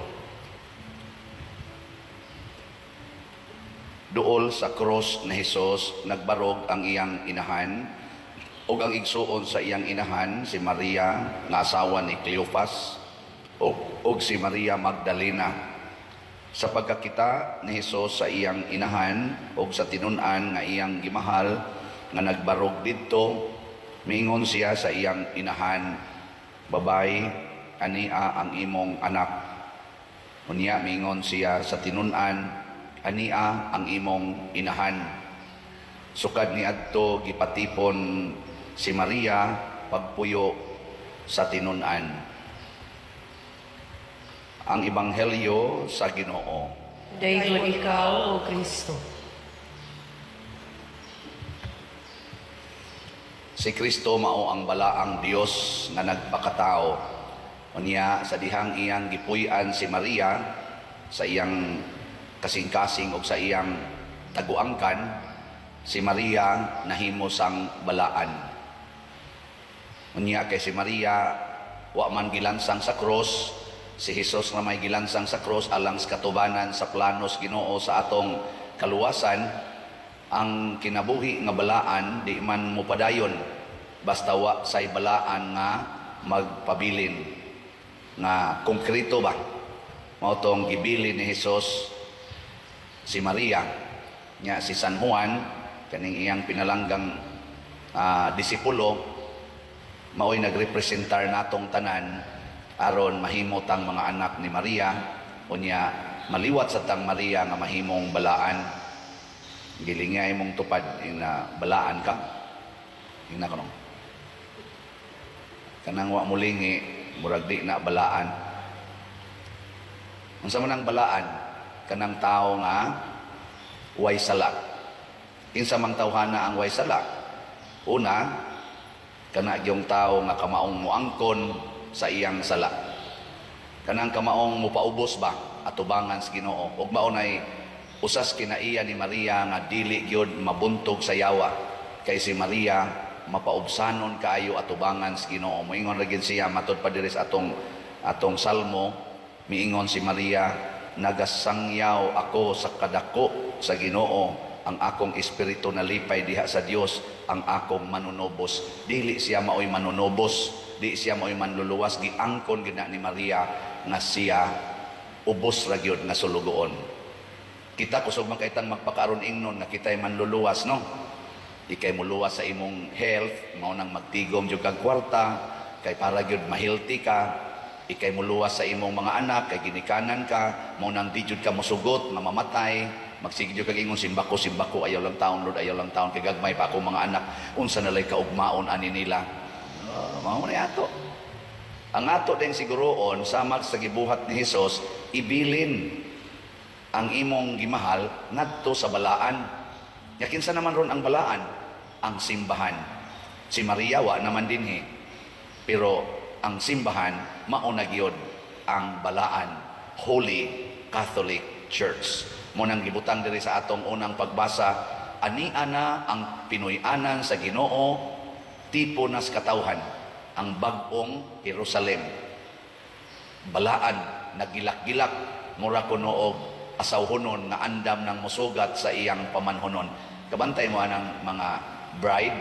Duol sa cross na Hesus nagbarog ang iyang inahan ug ang igsuon sa iyang inahan si Maria nga asawa ni Cleopas ug si Maria Magdalena. Sa pagkakita ni Hesus sa iyang inahan o sa tinun-an nga iyang gimahal nga nagbarog didto, miingon siya sa iyang inahan, "Babay, ania ang imong anak." Unya miingon siya sa tinun-an, "Ania ang imong inahan." Sukad niadto gipatipon si Maria pagpuyo sa tinun-an. Ang Ebanghelyo sa Ginoo. Daygon ikaw, O Kristo. Si Kristo mao ang balaang Dios nga nagpakatao. Unya sa dihang iyang gipuy-an si Maria sa iyang kasing-kasing o sa iyang taguangkan, si Maria nahimo sang balaan. Unya kay si Maria wa man gilansang sa cross, si Hesus na may gilansang sa cross alang sa katubanan sa planos Ginoo sa atong kaluwasan. Ang kinabuhi nga balaan di man mupadayon basta wa say balaan nga magpabilin nga konkreto ba mao tong gibilin ni Hesus si Maria nya si San Juan kaning iyang pinalanggang disipulo mao'y nagrepresentar natong tanan aron mahimot ang mga anak ni Maria unya maliwat sa tang Maria nga mahimong balaan. Gilingay mong tupad ina balaan ka ina kanong kanang wa mulingi murag di na balaan. Unsa man ang balaan? Kanang tao nga way sala. Kinsa mang tawhana ang way sala? Una, kana yung tao nga kamaong muangkon sa iyang sala. Kanang kamaong mupaubos ba atubangan sa Ginoo. Ug maunay usas kinaiya ni Maria nga dili gyud mabuntog sa yawa kay si Maria mapaubsanon kaayo atubangan sa Ginoo. Moingon ra gyud siya matud pa diri sa atong salmo, miingon si Maria, nagasangyaw ako sa kadako sa Ginoo, ang akong espiritu nalipay diha sa Dios, ang akong manunobos. Dili siya maoy manunobos, di siya maoy manluluwas. Giangkon gina ni Maria nga siya ubos ra gyud nga sulugoon. Kita kusog man kaitang magpakaron ingnon nga kitay manluluwas, no? Ikay muluwas sa imong health, mao nang magtigom jud kag kwarta, kay para gyud ma-healthy ka. Ikay muluwas sa imong mga anak, kay ginikanan ka, mao nang di jud ka mosugot, mamamatay. Magsige jud kag ingon, simbako, ayaw lang taon, Lord, ayaw lang taon, kay gagmay pa ako mga anak, unsa nalay kaugmaon ani nila. Mao na ato. Ang ato din siguroon, samag sa gibuhat ni Hesus, ibilin ang imong gimahal ngadto sa balaan. Ya kinsa naman ron ang balaan? Ang simbahan. Si Maria wa naman dinhi. Pero ang simbahan mao na gyud ang balaan, Holy Catholic Church. Mo nang gibutang diri sa atong unang pagbasa, ani ana ang Pinoy-anan sa Ginoo, tipo nas katawhan, ang bag-ong Jerusalem. Balaan, nagilak-gilak, mura kuno og asawhonon nga andam ng musugat sa iyang pamanhonon. Kabantay mo anang mga bride,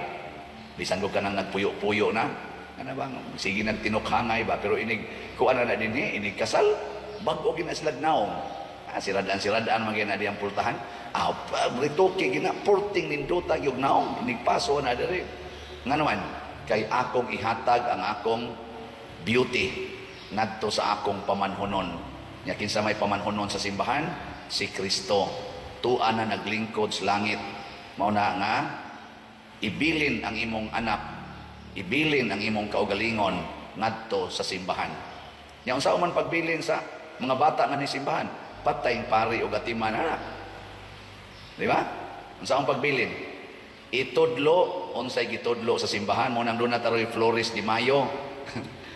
bisan ko ka nang nagpuyo-puyo na, ano bang, sige nagtinukhangay ba, pero inig, kuan na dinhi, inig kasal, bag-o ginaslag naong. Siradaan magina diyang pultahan. Ritoki gina porting ninduta yung naong nigpaso na diri. Nga naman, kay akong ihatag ang akong beauty ngadto sa akong pamanhonon. Nya kinsa may pamanhonon sa simbahan? Si Kristo. Tuan na naglingkod sa langit. Mao na nga ibilin ang imong anak, ibilin ang imong kaugalingon ngadto sa simbahan. Nya unsa man pagbilin sa mga bata nga ni simbahan? Patay pari o gatiman anak. Di ba? Ang saan pagbilin? Itudlo, unsay gitudlo sa simbahan, mo nang doon na taroy Flores de Mayo.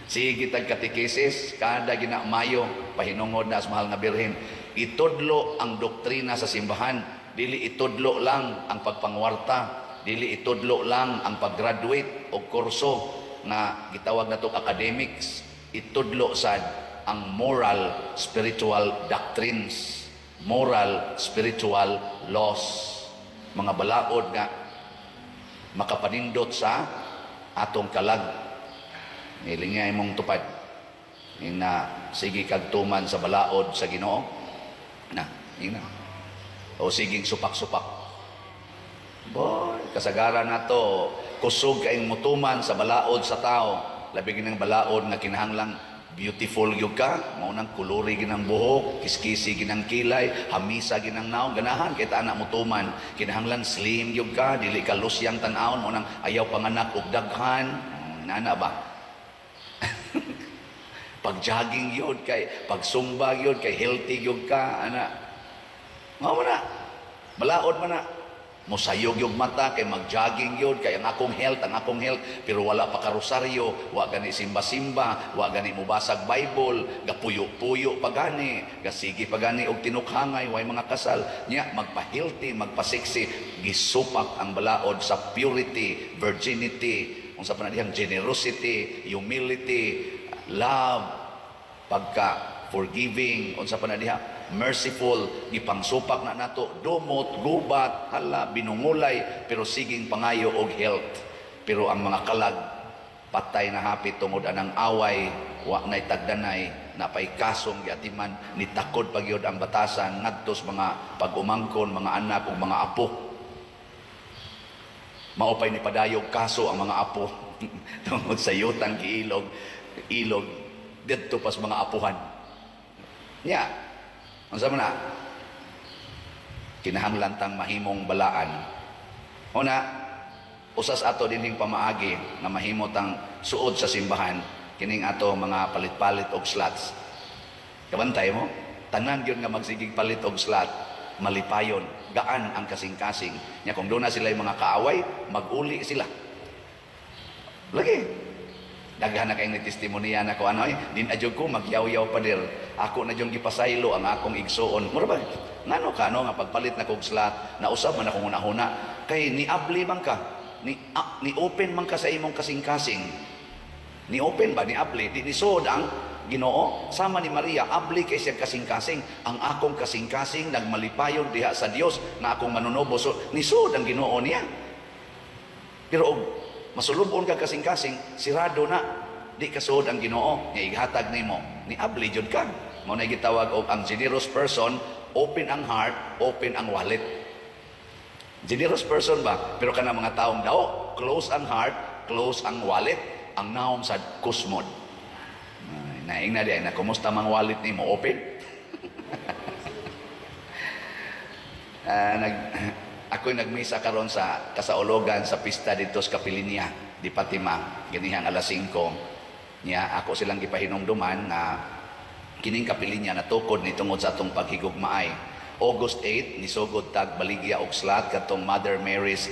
Sige tag katekesis, kada gina Mayo, pahinungod na sa mahal nga birhen. Itudlo ang doktrina sa simbahan, dili itudlo lang ang pagpangwarta, dili itudlo lang ang paggraduate o kurso na gitawag na itong academics. Itudlo sad ang moral spiritual doctrines, moral spiritual laws, mga balaod nga makapanindot sa atong kalag. Nilingay mong tupad na sige kagtuman sa balaod sa Ginoo na ina o siging supak-supak. Boy, kasagaran nato kusog kaing mutuman sa balaod sa tao, labi ng balaod nga kinahanglang beautiful gyud ka, mao nang kuluri ginang buhok, kiskisi ginang kilay, hamisa ginang naong, ganahan kay ta anak mutuman, kinahanglan slim gyud ka, dili ka lusyang tan-awon, mao nang ayaw panganak og daghan, nana ba? Pag-jogging gyud kay, pagsumba gyud kay healthy gyud ka, ana. Mao na. Balaod man na. Musayog yung mata kay mag-jogging yun, kay ang akong health, pero wala pa karosaryo, wa gani simba-simba, wa gani mubasag Bible, gapuyo-puyo pa gani, gasigi pa gani og tinukhangay, way mga kasal, nya magpa-healthy, magpa-sexy, gisupak ang balaod sa purity, virginity, unsa pa na diyang generosity, humility, love, pagka forgiving, unsa pa na diha, merciful, ipangsupak na nato, dumot, gubat, hala, binungulay, pero siging pangayo og health. Pero ang mga kalag, patay na hapit tungod anang away, wa na'y tagdanay, napay kasong giatiman, nitakod pagyod ang batasan, ngadtos mga pag-umangkon, mga anak o mga apo. Maupay ni padayog kaso ang mga apo, tungod sa yutang ilog, dito pas mga apuhan. Yeah. Ang sama na, kinahanglan tang mahimong balaan. Una, usas ato dinhing pamaagi na mahimo tang suod sa simbahan, kining ato mga palit-palit og slots. Kabantay mo, tanan yun nga magsigig palit og slot, malipayon, gaan ang kasing-kasing. Nya kung doon na sila yung mga kaaway, mag-uli sila. Lagi. Daghan na kayong testimoniya na ko din adyo ko magyaw-yaw pa dir. Ako na yung gipasaylo ang akong igsuon. Mura ba? Ngano ka nga pagpalit na kog slot, na usab man akong una-una. Kay niabli man ka, ni open man ka sa imong kasing-kasing. Ni open ba, ni abli, di ni sod ang Ginoo, sama ni Maria, abli kay siya kasing-kasing. Ang akong kasing-kasing nagmalipayon diha sa Dios na akong manunubo. So, nisod ang Ginoo niya. Pero og masulubon ka kasing-kasing, sirado na. Di kasuod ang Ginoo, nga ihatag nimo. Ni abli jud ka. Mao na gitawag og ang generous person, open ang heart, open ang wallet. Generous person ba? Pero kana mga taong daw, close ang heart, close ang wallet, ang naong sa kusmod. Naing na diyan, na kumusta mang wallet ni mo, open? Ako'y nagmisa karon sa kasaulugan sa pista dito sa Kapilinya, di Fatima, ganihang alas 5. Niya, ako silang gipahinumduman na kining Kapilinya na tukod ni tungod sa atong paghigugmaay. August 8, nisugod tag baligya og slot katong Mother Mary's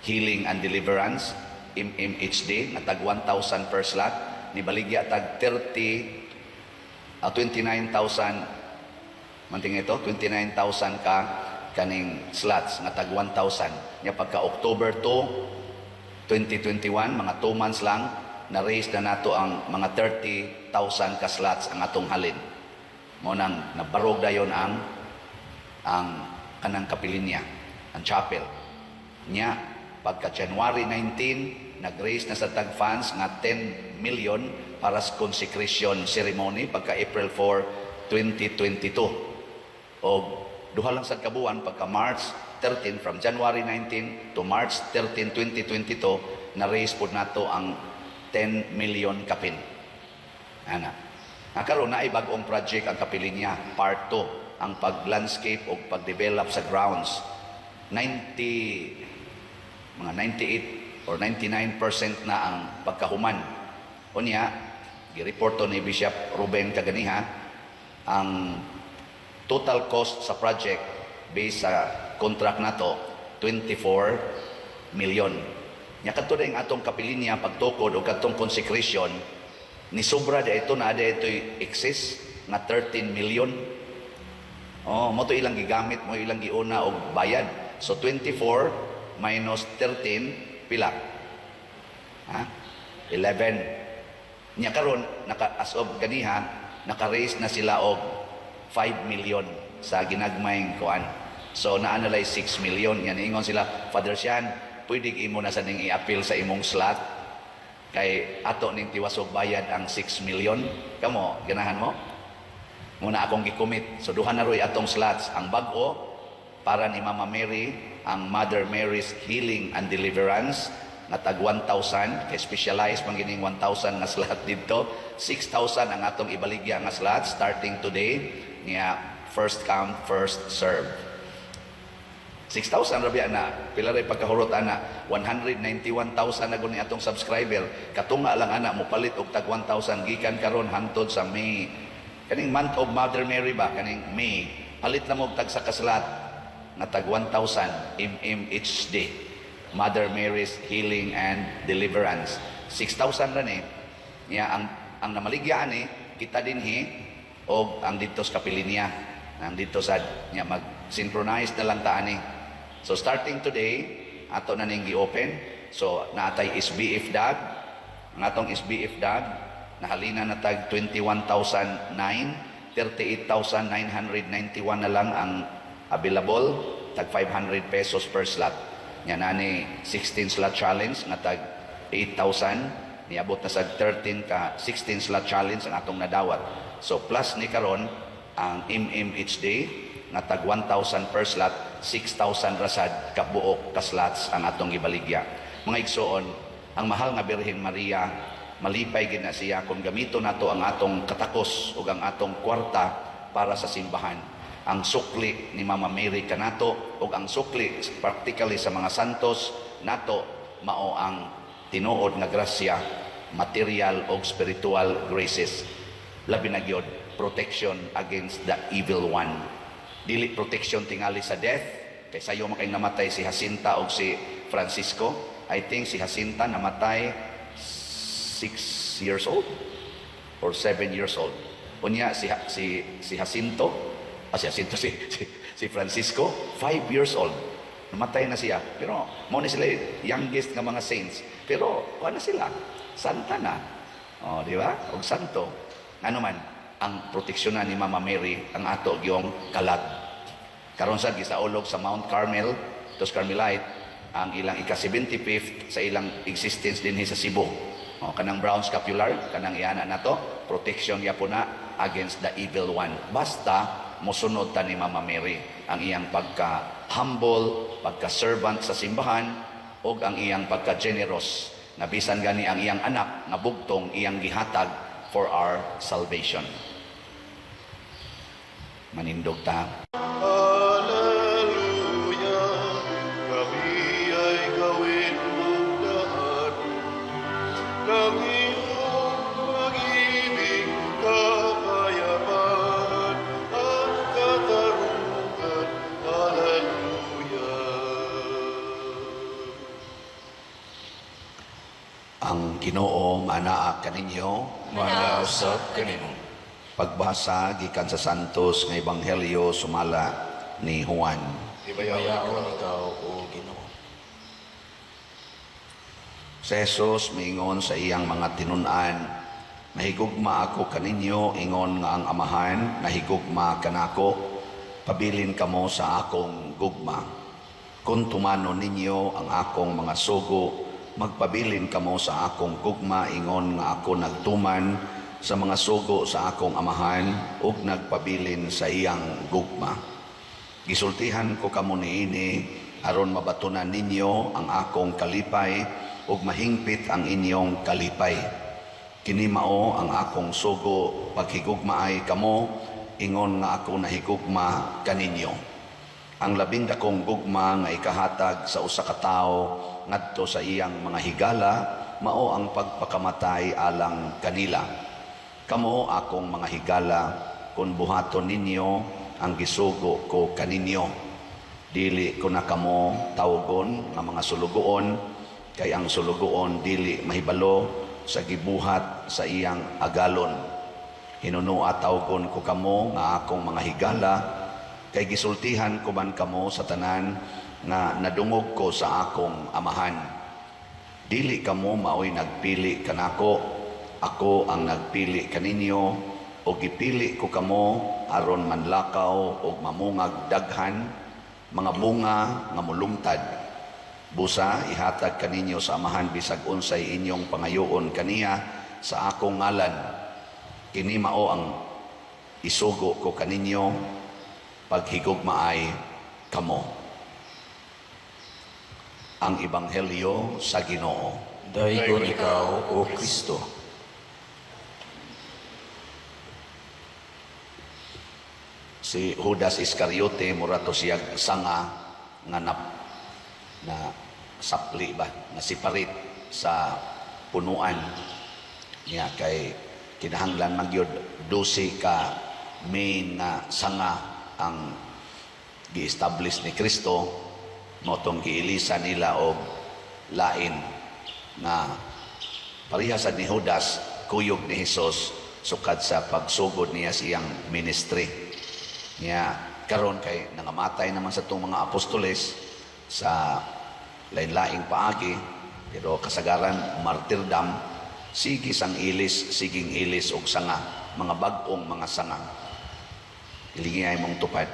Healing and Deliverance, MMHD, na tag 1,000 per slot. Ni baligya tag 29,000 manting ito 29,000 ka kaning slots nga tag 1,000 nya pagka October 2, 2021 mga 2 months lang na raise na nato ang mga 30,000 ka slots ang atong halin mo nang nabarog dayon ang kanang Kapilinya ang chapel nya pagka January 19 nag-raise na sa tag funds nga 10 million para sa consecration ceremony pagka April 4, 2022. O duha lang sa kabuan pagka March 13, from January 19 to March 13, 2022, na-raise po nato ang 10 million kapin. Ana. Nakaroon na ibagong project ang Kapilinya, part 2, ang pag-landscape o pag-develop sa grounds. Mga 98 or 99% na ang pagkahuman. Unya, gi-report to ni Bishop Ruben kaganiha, ang total cost sa project based sa contract nato 24 million. Nya kadto ang atong Kapilinya pagtukod o katong consecration ni sobra da ito na ada ito'y excess na 13 million. Oh, mo to ilang gigamit, mo ilang giuna og bayad. So 24 minus 13 pila? Ha? 11. Nya karon as of ganiha naka-raise na sila og 5 million sa ginagmayng kuan. So na-analyze 6 million. Yan ingon sila, Father Sian, pwede imo na sa ning i-appeal sa imong slot kay ato ning tiwasog bayad ang 6 million. Kamo ganahan mo? Muna akong gikomit. So duha na roy atong slots. Ang bag-o para ni Mama Mary, ang Mother Mary's Healing and Deliverance na tag 1,000 kay specialized pang gining 1,000 nga slot dito. 6,000 ang atong ibaligya nga slot starting today niya first come first serve. 6,000 rabi na pila ray pagkahurot ana 191,000 na guni atong subscriber katunga lang ana mo palit og tag 1,000 gikan karon hangtod sa May kaning month of Mother Mary ba kaning May palit na mo og tag sa kaslat na tag 1,000 MMHD Mother Mary's Healing and Deliverance 6,000 ra ni niya ang namaligya ni kita dinhi o ang dito sa Kapilinya ang dito sa niya mag-synchronize na lang ta ani. So starting today ato na ning gi-open. So naatay SBF DAG ang atong SBF DAG nahalina na tag 21,009 38,991 na lang ang available, tag 500 pesos per slot. Yan na ni 16 slot challenge na tag 8,000. Niabot na sa 13 ka 16 slot challenge ang atong nadawat. So plus ni karon ang MMHD na tag 1,000 per slot, 6,000 rasad kabuok ka slots ang atong gibaligya. Mga igsoon, ang mahal nga Birhen Maria, malipay gid na siya kung gamito nato ang atong katakos ug ang atong kwarta para sa simbahan. Ang sukli ni Mama Mary kanato ug ang sukli practically sa mga santos nato mao ang tinuod nga grasya, material ug spiritual graces. Labi na gyud protection against the evil one. Dili protection tingali sa death kay sayo makay namatay si Jacinta ug si Francisco. I think si Jacinta namatay 6 years old or 7 years old. Unya si Jacinto si Francisco 5 years old. Namatay na siya. Pero mo ni sila youngest nga mga saints. Pero kuha na sila. Santa na. Oh, di ba? Og santo. ano man ang proteksyonan ni Mama Mary ang ato gyung kalag. Karon sad gisaulog sa Mount Carmel, tos Carmelite, ang ilang ika-75th sa ilang existence din sa Cebu. Kanang brown scapular, kanang iana na to, protection ya po na against the evil one. Basta mosunod ta ni Mama Mary ang iyang pagka-humble, pagka-servant sa simbahan, o ang iyang pagka-generous, na bisan gani ang iyang anak, na bugtong iyang gihatag for our salvation. Manindog ta. Hallelujah, kami ay gawin mong lahat ng iyong pag-ibig, kapayapaan at katarungan. Hallelujah. Ang Ginoo manaa kaninyo. Manausap kanimo. Pagbasa gikan sa Santos nga Ebanghelyo sumala ni Juan. Ibayaon ikaw, o Ginoo. Si Jesus miingon sa iyang mga tinun-an, nahigugma ako kaninyo, ingon nga ang Amahan, nahigugma kanako, pabilin kamo sa akong gugma. Kung tumano ninyo ang akong mga sugo, magpabilin kamo sa akong gugma, ingon nga ako nagtuman sa mga sugo sa akong Amahan, ug nagpabilin sa iyang gugma. Gisultihan ko kamo niini, aron mabatunan ninyo ang akong kalipay, ug mahingpit ang inyong kalipay. Kini mao ang akong sugo, paghigugmaay kamo, ingon nga ako nahigugma kaninyo. Ang labing dakong gugma nga ikahatag sa usa ka tawo ngadto sa iyang mga higala, mao ang pagpakamatay alang kanila. Kamo akong mga higala, kung buhaton ninyo ang gisugo ko kaninyo. Dili ko na kamo tawgon nga mga sulugoon, kay ang sulugoon dili mahibalo sa gibuhat sa iyang agalon. Hinunua tawgon ko kamo nga akong mga higala, kay gisultihan ko man kamo sa tanan nga nadungog ko sa akong Amahan. Dili kamo maoy nagpili kanako, ako ang nagpili kaninyo, o gipili ko kamo aron manlakaw o mamungag daghan, mga bunga nga mulungtad. Busa ihatag kaninyo sa Amahan bisag unsay inyong pangayoon kaniya sa akong ngalan. Kini mao ang isugo ko kaninyo, paghigugmaay kamo. Ang Ebanghelyo sa Ginoo. Daygon ikaw, o Kristo. Si Judas Iscariote, mura to siya sanga nga na sapli ba, na siparit sa punuan niya, kay kinahanglan magyud 12 ka main na sanga ang gi-establish ni Kristo, motong giilisa nila og lain na parihasad ni Judas, kuyog ni Hesus sukad sa pagsugod niya siyang ministry niya. Karon kay nangamatay naman sa itong mga apostoles sa lain-laing paagi, pero kasagaran martyrdom, sigis ang ilis, siging ilis og sanga, mga bag-ong mga sanga. Ilingay mong tupad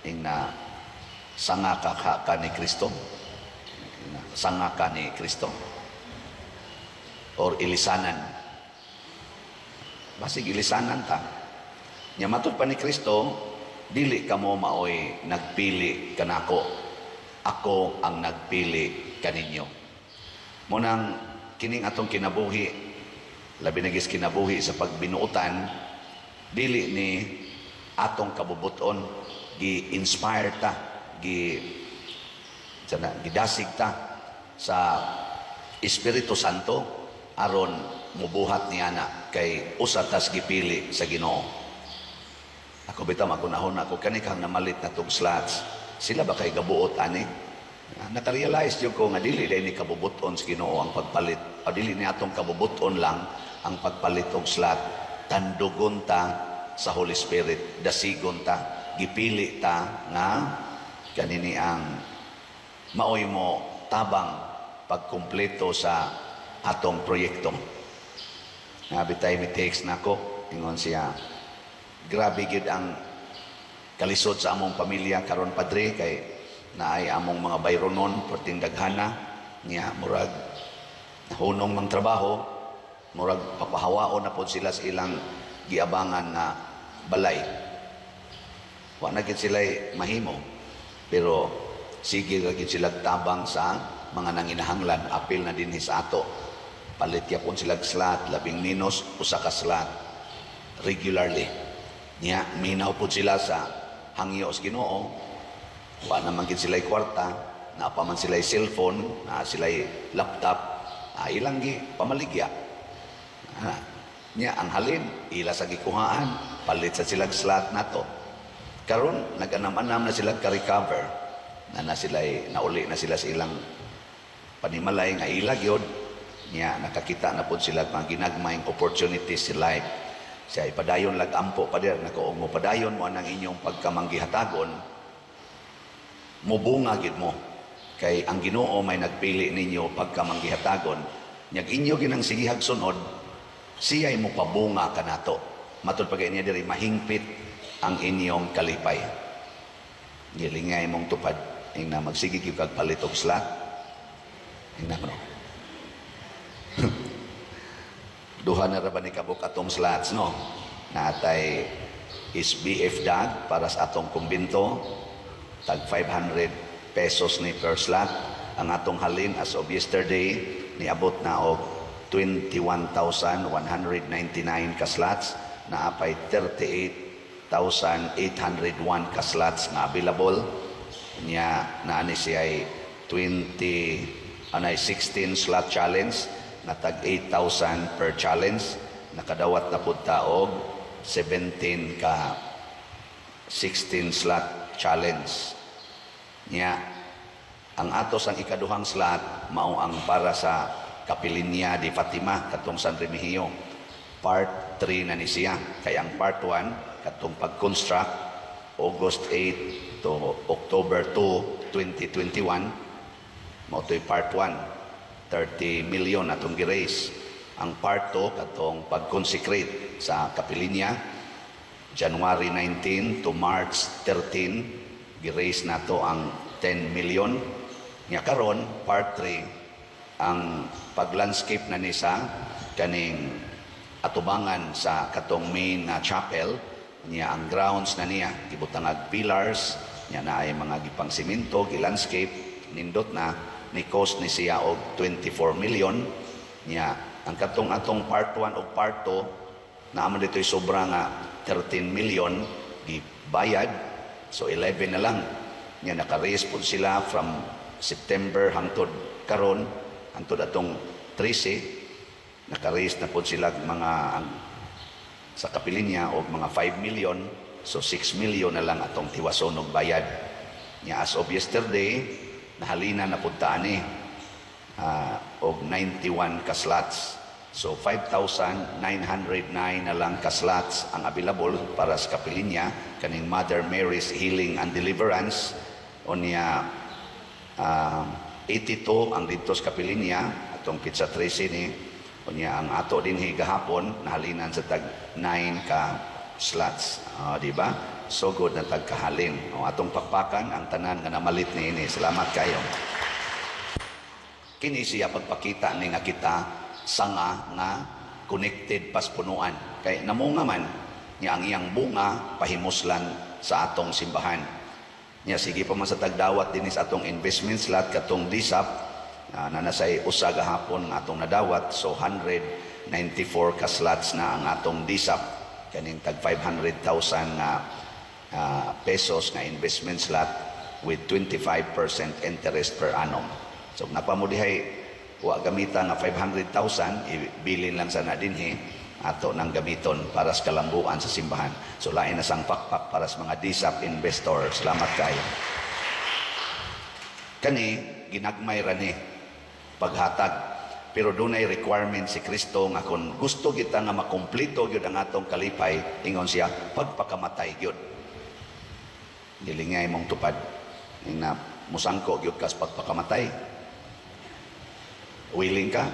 ing na sanga ka ni Kristo, sanga ka ni Kristo, or ilisanan. Basig ilisanan ta. Nya matud pa ni Kristo, dili kamo maoy nagpili kanako, ako ang nagpili kaninyo. Munang kining atong kinabuhi, labi na gis kinabuhi sa pagbinuotan, dili ni atong kabubuton, gi-inspire ta, gidasig ta sa Espiritu Santo aron mubuhat niya na kay usatas gipili sa Ginoo. Ako bitam ako nahon ako kanikang namalit na tong slots. Sila ba kay gabuot ani? Nakarealize yung ko nga dili dahil ni kabubuton sa Ginoo ang pagpalit. O dili ni atong kabubuton lang ang pagpalit og slot. Tandugon ta sa Holy Spirit. Dasigon ta. Gipili ta nga kanini ang maoy mo tabang pagkumpleto sa atong proyekto. Nabitay mi text na ko, ingon siya, grabe gid ang kalisod sa among pamilya karon padre kay naay among mga bayronon perting daghana niya murag hunong mang trabaho, murag papahawaon na pod sila sa ilang giabangan nga balay. Wa na gid sila mahimo, pero sige ra gid sila tabang sa mga nanginahanglan, apil na dinhi sa ato. Palit yapon sila slot, labing minus usa ka slot regularly. Niya minaw po sila sa hangyo sa Ginoo. Wa naman gid sila kwarta, na pa man sila cellphone, na sila laptop, ilang gi pamaligya. Niya ang halin ila sa gikuhaan, palit sa sila slot nato. Karon nag-anam-anam na sila ka-recover, na sila nauli na sila sa ilang panimalay nga ilag yun. Niya nakakita na po sila mga ginagmayng opportunities sa life. Siya ipadayon lag-ampo pa der, nakaong mo padayon mo ang inyong pagkamanggihatagon, mubunga gid mo. Kay ang Ginoo may nagpili ninyo pagkamanggihatagon, nyag inyo ginang sigihag sunod, siya'y mo pabunga kanato. Matod pagay niya diri mahingpit ang inyong kalipay. Gilingay mong tupad, ing na magsigig yung kagpalit og slot. Ing na mo. Duha na raban ni kabuk atong slots, no? Natay SBF DAG para sa atong kumbinto, tag 500 pesos ni per slot. Ang atong halin as of yesterday, niabot na og 21,199 ka slots, na apay 38,801 ka slots na available. Niya naani siya ay 16 slot challenge, na tag 8,000 per challenge. Nakadawat na pud taog 17 ka 16 slot challenge. Niya ang atos ang ikaduhang slot mao ang para sa Kapilinya di Fatima katong San Remigio. Part 3 na ni siya. Kaya ang part 1 katong pag-construct August 8 to October 2, 2021. Mao to'y part 1. 30 million atong gi-raise. Ang part 2 katong pag-consecrate sa Kapilinya, January 19 to March 13, gi-raise nato ang 10 million. Nya karon part 3 ang pag-landscape na ni sa kaning atubangan sa katong main na chapel. Niya ang grounds na niya gibutangag pillars, niya na ay mga gipang simento, gi-landscape, nindot na ni cost ni siya og 24 million. Niya ang katong atong part 1 o part 2 na amo dito'y sobra nga 13 million gibayad, so 11 na lang. Niya naka-raise po sila from September hangtod karon, hangtod atong 13, naka-raise na po sila mga sa Kapilinya og mga 5 million, so 6 million na lang atong tiwason og bayad. Niya as of yesterday nahalina na puntaan og 91 ka slots. So 5,909 na lang ka slots ang available para sa Kapilinya kaning Mother Mary's Healing and Deliverance. O niya 82 ang dito sa Kapilinya atong Pizza 13 ni. O niya ang ato din gahapon nahalinan sa tag 9 ka slots. Di ba? So good na tagkahalin. O atong pakpakan ang tanan nga namalit ni ini. Salamat kayo. Kini siya pagpakita ni nga kita sanga nga connected paspunuan. Kay namunga man niya ang iyang bunga pahimuslan sa atong simbahan. Niya sige pa man sa tagdawat din sa atong investment slot katong DSAP na nasay usa gahapon nga atong nadawat. So 194 ka slots na ang atong DSAP. Kaning tag 500,000 nga pesos nga investment slot with 25% interest per annum. So napamudihay wa gamita nga 500,000, ibilin lang sana dinhi ato nang gamiton para sa kalambuan sa simbahan. So lain na sang pakpak para sa mga DSAP investor. Salamat kayo. Kani ginagmay ra ni paghatag, pero dunay requirement si Kristo nga kung gusto kita nga makumpleto gyud ang atong kalipay, ingon siya pagpakamatay gyud. Dilingay mong tupad na musangko gyud kas pagpakamatay. Willing ka?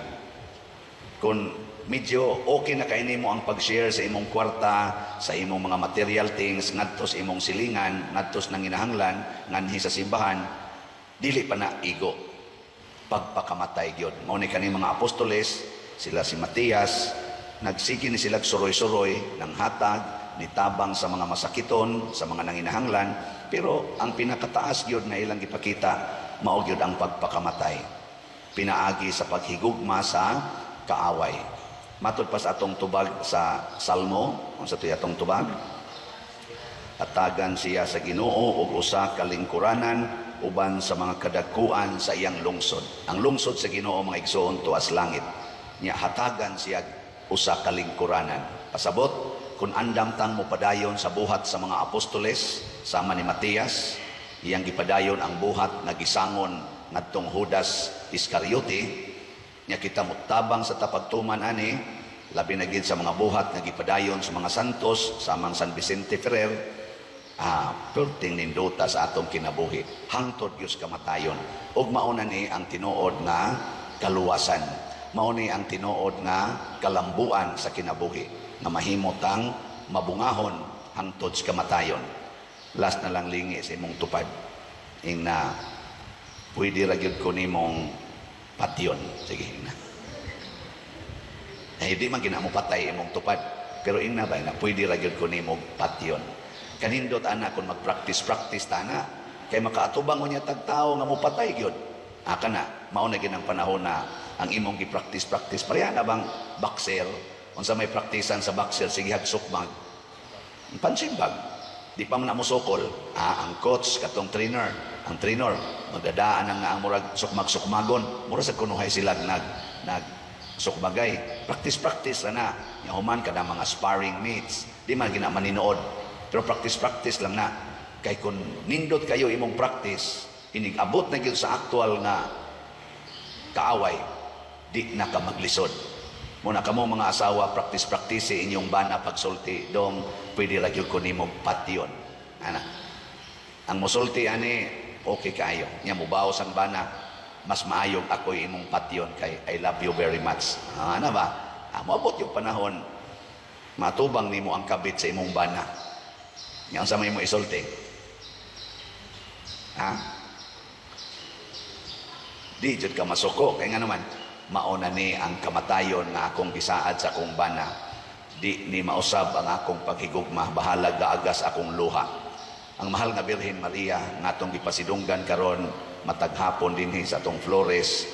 Kung medyo okay na kaini mo ang pag-share sa imong kwarta, sa imong mga material things, ngadto sa imong silingan, ngadto sa nanginahanglan, nganhi sa simbahan, dili pa na igo. Pagpakamatay gyud. Mao ni kani mga apostoles, sila si Matias, nagsige ni sila suroy-suroy ng hatag, nitabang sa mga masakiton, sa mga nanginahanglan, pero ang pinakataas gyud na ilang gipakita, mao gyud ang pagpakamatay. Pinaagi sa paghigugma sa kaaway. Matod pa sa atong tubag sa Salmo, unsa to atong tubag? Hatagan siya sa Ginoo ug usa ka lingkuranan uban sa mga kadagkuan sa iyang lungsod. Ang lungsod sa Ginoo mga igsoon tuas langit. Nya hatagan siya usa ka lingkuranan. Pasabot kun andam tang mo padayon sa buhat sa mga apostoles sama ni Matias, iyang gipadayon ang buhat nga gisangon ngadtong Judas Iscariote. Nya kita mutabang sa tapagtuman ani, labi na gid sa mga buhat nga gipadayon sa mga santos samang San Vicente Ferrer, perting nindota sa atong kinabuhi hangtod gyud kamatayon. Ug mao na ni ang tinuod nga kaluwasan, mao ni ang tinuod nga kalambuan sa kinabuhi nga mahimot ang mabungahon hangtod sa kamatayon. Last na lang lingi sa imong tupad ing na pwede ra gyud ko nimong patyon. Sige na. Hindi man gina mo patay imong tupad. Pero ing na ba na pwede ra gyud ko nimo patyon. Kanindot ana kun mag-practice tana kay makaatubang unya tag tawo nga mo patay gyud. Kana mao na ginang panahon na ang imong gi-practice pareha na bang boxer unsa may praktisan sa boxer sige hagsukmag. Pansimbag. Di pa man na mo sukol. Ang coach katong trainer, ang trainer magdadaan nga ang murag sukmag-sukmagon, mura sa kunuhay sila nag sukmagay. Practice ra na. Yahuman kada mga sparring mates, di man gina maninood. Pero practice lang na. Kay kun nindot kayo imong practice, inig-abot na gyud sa aktual nga kaaway, di na ka maglisod. Muna kamo mga asawa, practice inyong bana pagsulti, dong pwede ra gyud ko nimo patyon. Ana. Ang musulti ani okay kayo. Nya mubaw sang bana, mas maayog ako imong patyon kay I love you very much. Ana ba? Moabot yung panahon, matubang nimo ang kabit sa imong bana. Nya sa may mo isulti. Di jud ka masuko kay nga naman mauna ni ang kamatayon nga akong gisaad sa akong bana. Di ni mausab ang akong paghigugma, bahala gaagas akong luha. Ang mahal nga Birhen Maria nga atong gipasidunggan karon mataghapon dinhi sa atong Flores,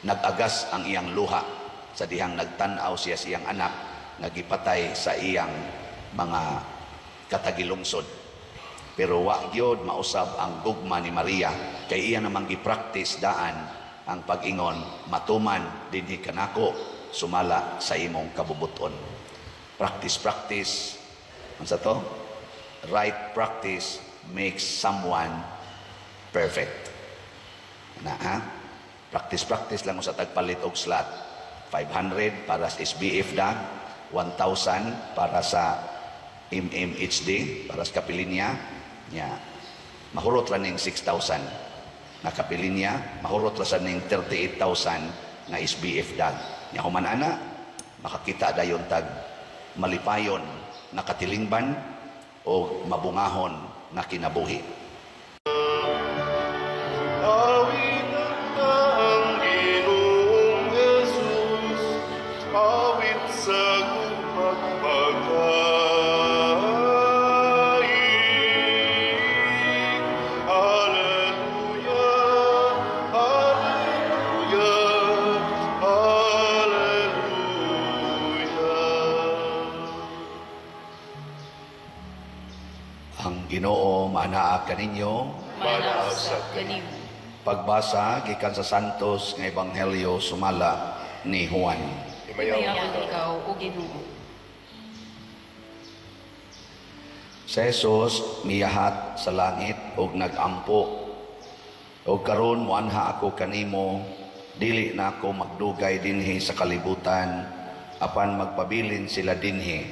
nagagas ang iyang luha sa dihang nagtan-aw siya sa iyang anak nga gipatay sa iyang mga katagilungsod. Pero wa gyud mausab ang gugma ni Maria kay iya namang gi-practice daan ang pag-ingon matuman dinhi kanako sumala sa imong kabubuton. Practice. Unsa to? Right practice makes someone perfect. Practice lang sa tagpalit og slot. 500 para sa SBF dag, 1,000 para sa MMHD, para sa kapilinya. Mahurot ra ning 6,000 na kapilinya, mahurot ra sa ning 38,000 na SBF dag. Human ana, makakita dayon tag malipayon na katilingban o mabungahon na kinabuhi. Awit ang Ginoong Jesus, awit sa gumagpagkain. Hallelujah, hallelujah, hallelujah. Ang Ginoo manaa kaninyo. Manasa kanimo. Pagbasa gikan sa Santos nga Ebanghelyo sumala ni Juan. Himayaon ikaw o Ginoo. Si Jesus miyahat sa langit ug nagampo. Ug karon moanha ako kanimo, dili na ako magdugay dinhi sa kalibutan, apan magpabilin sila dinhi.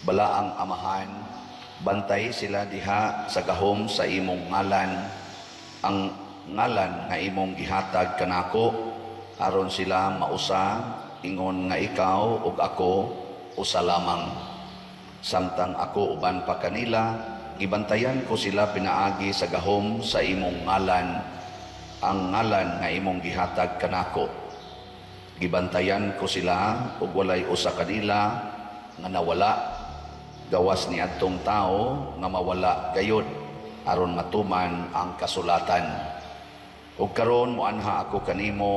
Balaang amahan, bantay sila diha sa gahom sa imong ngalan, ang ngalan nga imong gihatag kanako, aron sila mausa ingon nga ikaw ug ako usa lamang. Samtang ako uban pa kanila, gibantayan ko sila pinaagi sa gahom sa imong ngalan, ang ngalan nga imong gihatag kanako. Gibantayan ko sila ug walay usa kanila nga nawala, gawas ni adtong tao nga mawala gayud aron matuman ang kasulatan. Ug karon moanha ako kanimo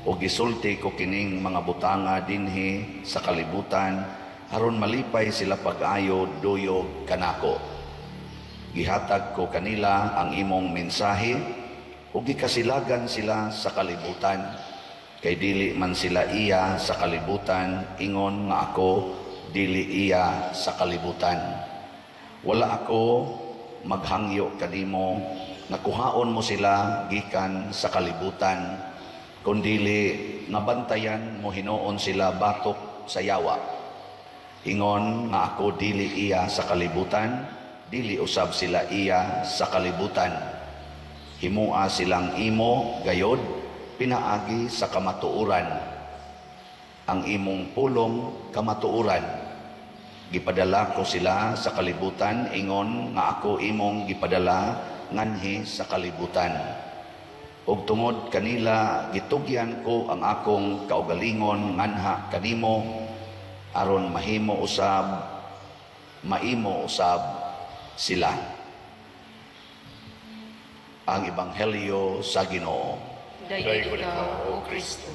ug gisulti ko kining mga butanga dinhi sa kalibutan aron malipay sila pag-ayo duyog kanako. Gihatag ko kanila ang imong mensahe ug gikasilagan sila sa kalibutan, kay dili man sila iya sa kalibutan, ingon nga ako dili iya sa kalibutan. Wala ako maghangyo kanimo nga kuhaon mo sila gikan sa kalibutan, kundili nga bantayan mo hinuon sila batok sa yawa. Ingon nga ako dili iya sa kalibutan, dili usab sila iya sa kalibutan. Himua silang imo gayod pinaagi sa kamatuoran, ang imong pulong kamatuoran. Gipadala ko sila sa kalibutan, ingon nga ako imong gipadala nganhi sa kalibutan. Ug tungod kanila gitugyan ko ang akong kaugalingon nganha kanimo, aron maimo usab sila. Ang Ebanghelyo sa Ginoo. Dayon ikaw, O Kristo.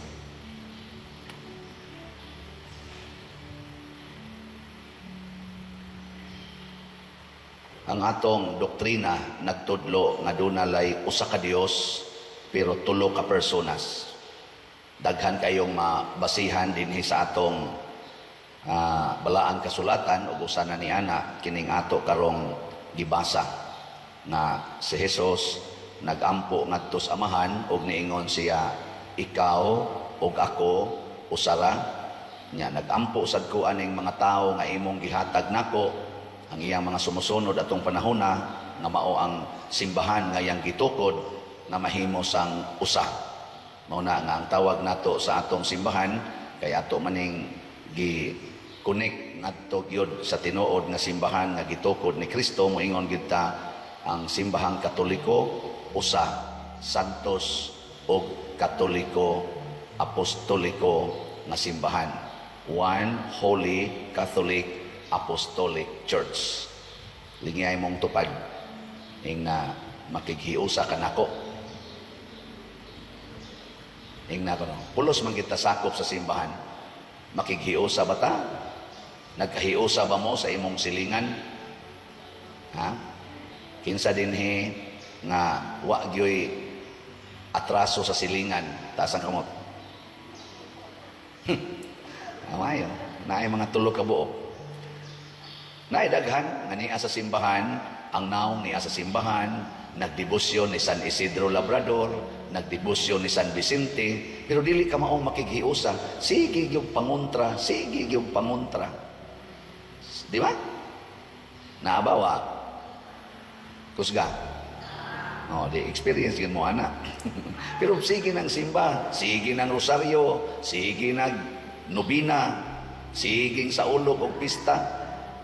Ang atong doktrina nagtudlo nga dunalay usa ka Dios pero tulo ka personas. Daghan kayong mabasihan dinhi sa atong balaan kasulatan ug usa na niana kining ato karong gibasa nga si Hesus nagampo ngadto sa Amahan ug niingon siya, ikaw ug ako usara. Nya nagampo sad ko aning mga tawo nga imong gihatag nako, ang iyang mga sumusunod atong panahona nga mao ang simbahan nga iyang gitukod na mahimo sang usa. Mao na nga ang tawag nato sa atong simbahan, kay ato maning gi-connect ngadto gyud sa tinuod nga simbahan nga gitukod ni Kristo. Moingon gyud ta ang simbahang Katoliko usa, Santos ug Katoliko Apostoliko nga simbahan. One Holy Catholic Apostolic Church. Lingay mong tupad ing na makighiusa ka nako. Ing na kono. Pulos man kita sakop sa simbahan. Makighiusa ba ta? Nagkahiusa ba mo sa imong silingan? Ha? Kinsa dinhi nga wa gyoy atraso sa silingan, taas ang kamot. Amayo, naay mga tulo ka buok. Naay daghan nga niya sa simbahan, ang naong niya sa simbahan, nagdebosyon ni San Isidro Labrador, nagdebosyon ni San Vicente, pero dili ka maong makighiusa. Sige yung pangontra, sige yung pangontra. Di ba? Naabawa. Kusga. No, di experience yun mo, anak. Pero sige ng simba, sige ng rosaryo, sige ng nobina, sige sa ulog o pista.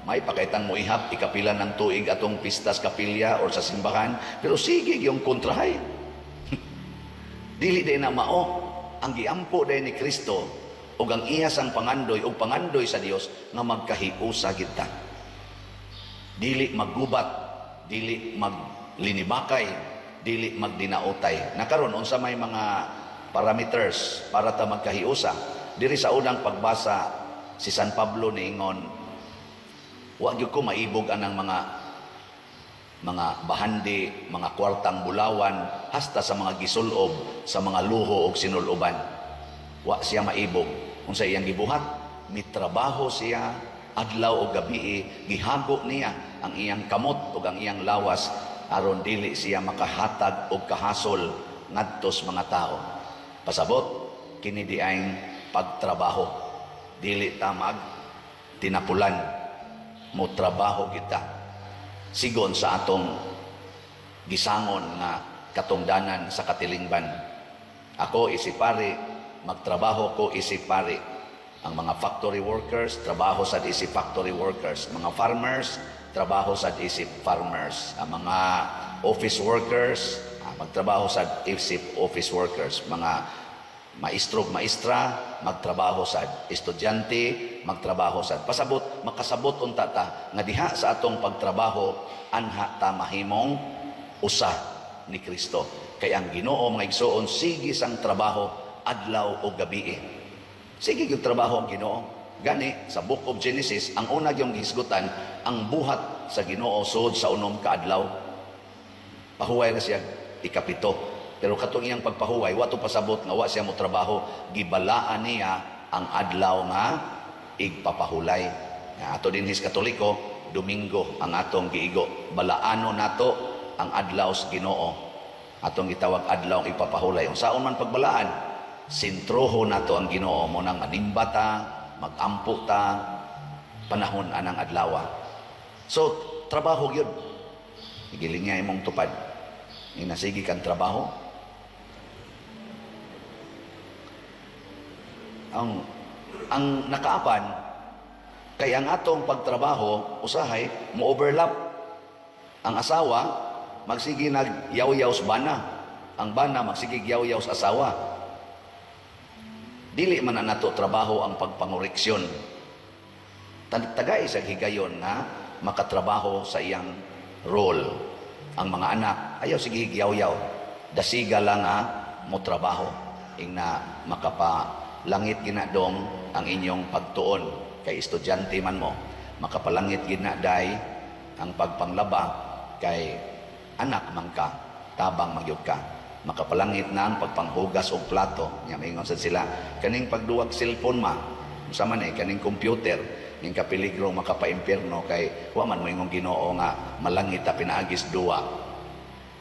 May pakaitang mo ihap, ikapila ng tuig atong pistas kapilya o sa simbahan, pero sige yung kontrahay. Dili din na mao, ang giampo din ni Kristo, o ang iyas ang pangandoy, o pangandoy sa Dios nga magkahiusa kita. Dili maggubat, dili maglinibakay, dili magdinaotay. Nakaroon, unsa may mga parameters para ta magkahiusa. Diri sa unang pagbasa, si San Pablo niingon, wa gyud ko maibog anang mga bahandi, mga kwartang bulawan, hasta sa mga gisulob, sa mga luho o sinuloban. Wa siya maibog. Unsa iyang gibuhat? Mitrabaho siya, adlaw o gabi, gihago niya ang iyang kamot o ang iyang lawas, aron dili siya makahatag o kahasol ngadtos mga tao. Pasabot, kini di ang pagtrabaho. Dili tamag, tinapulan, mo trabaho kita. Sigon sa atong gisangon nga katungdanan sa katilingban. Ako isipari magtrabaho ko isip pari. Ang mga factory workers, trabaho sa isip factory workers. Mga farmers, trabaho sa isip farmers. Ang mga office workers, magtrabaho sa isip office workers. Mga maestro, maestra, magtrabaho sa estudyante, magtrabaho sa pasabot, makasabot unta ta nga diha sa atong pagtrabaho anha ta mahimong usa ni Kristo. Kay ang Ginoo mga igsoon, sige sang trabaho adlaw o gabi. Sige yung trabaho ang Ginoo. Gani sa Book of Genesis, ang una yung gisgutan, ang buhat sa Ginoo sud sa unom ka adlaw. Pahuway na siya ikapito. Pero katong iyang pagpahuway, wato pasabot nga wa siya mo trabaho, gibalaan niya ang adlaw nga igpapahulay. Ato din his Katoliko, Domingo ang atong giigo. Balaano nato ang adlaw sa Ginoo. Atong gitawag adlaw ang igpapahulay. Unsaon man pagbalaan, sintroho nato ang Ginoo mo nang manimba ta, magampo ta, panahon anang adlaw. So, trabaho yun. Igiling niya imong tupad. Inasigi kang trabaho. Ang nakaapan, kay ang atong pagtrabaho, usahay, mo-overlap. Ang asawa, magsigi nag-yaw-yaw sa bana. Ang bana, magsigi yaw-yaw sa asawa. Dili man na nato trabaho ang pagpangoreksyon. Tagay sa higayon na makatrabaho sa iyang role. Ang mga anak, ayaw sige yaw-yaw. Dasiga lang mo trabaho. Ing na makapalangit ginadong ang inyong pagtuon. Kay estudyante man mo, makapalangit ginaday ang pagpanglaba kay anak man ka, tabang magyud ka. Makapalangit na ang pagpanghugas og plato. Nya maingon sad sila, kaning pagduwag cellphone ma, usa man kaning computer, ning kapeligro makapaimpierno kay wa man mo ingong Ginoo nga malangit ta pinaagis duwa.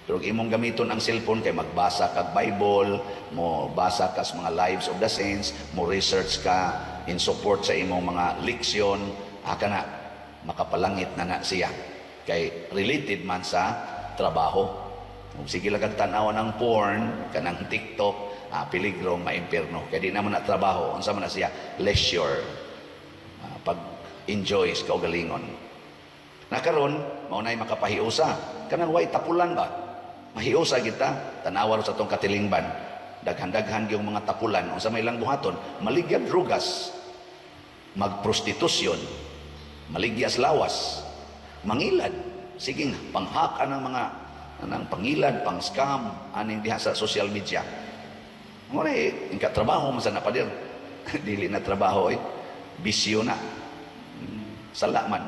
Pero imong gamiton ang cellphone kay magbasa kag Bible, mo basa ka sa mga lives of the saints, mo research ka in support sa imong mga leksyon, kana makapalangit na siya. Kay related man sa trabaho. Kung sige lang tanaw ng porn, kanang TikTok, peligro, maimpierno. Kaya di naman na trabaho. Unsa man na siya? Leisure. Pag-enjoy sa kaugalingon. Nakaroon, maunay makapahiusa. Kanang way tapulan ba? Mahiusa kita, tanawar sa itong katilingban. Daghan-daghan yung mga tapulan. Unsa may lang buhaton, maligyan drugas, magprostitusyon, maligyas lawas, mangilad. Sige nga, panghaka ng mga pangilad, pang-scam, aning diha sa social media. Muna yung katrabaho, masan na pa din. Dili na trabaho bisyo na. Sala man.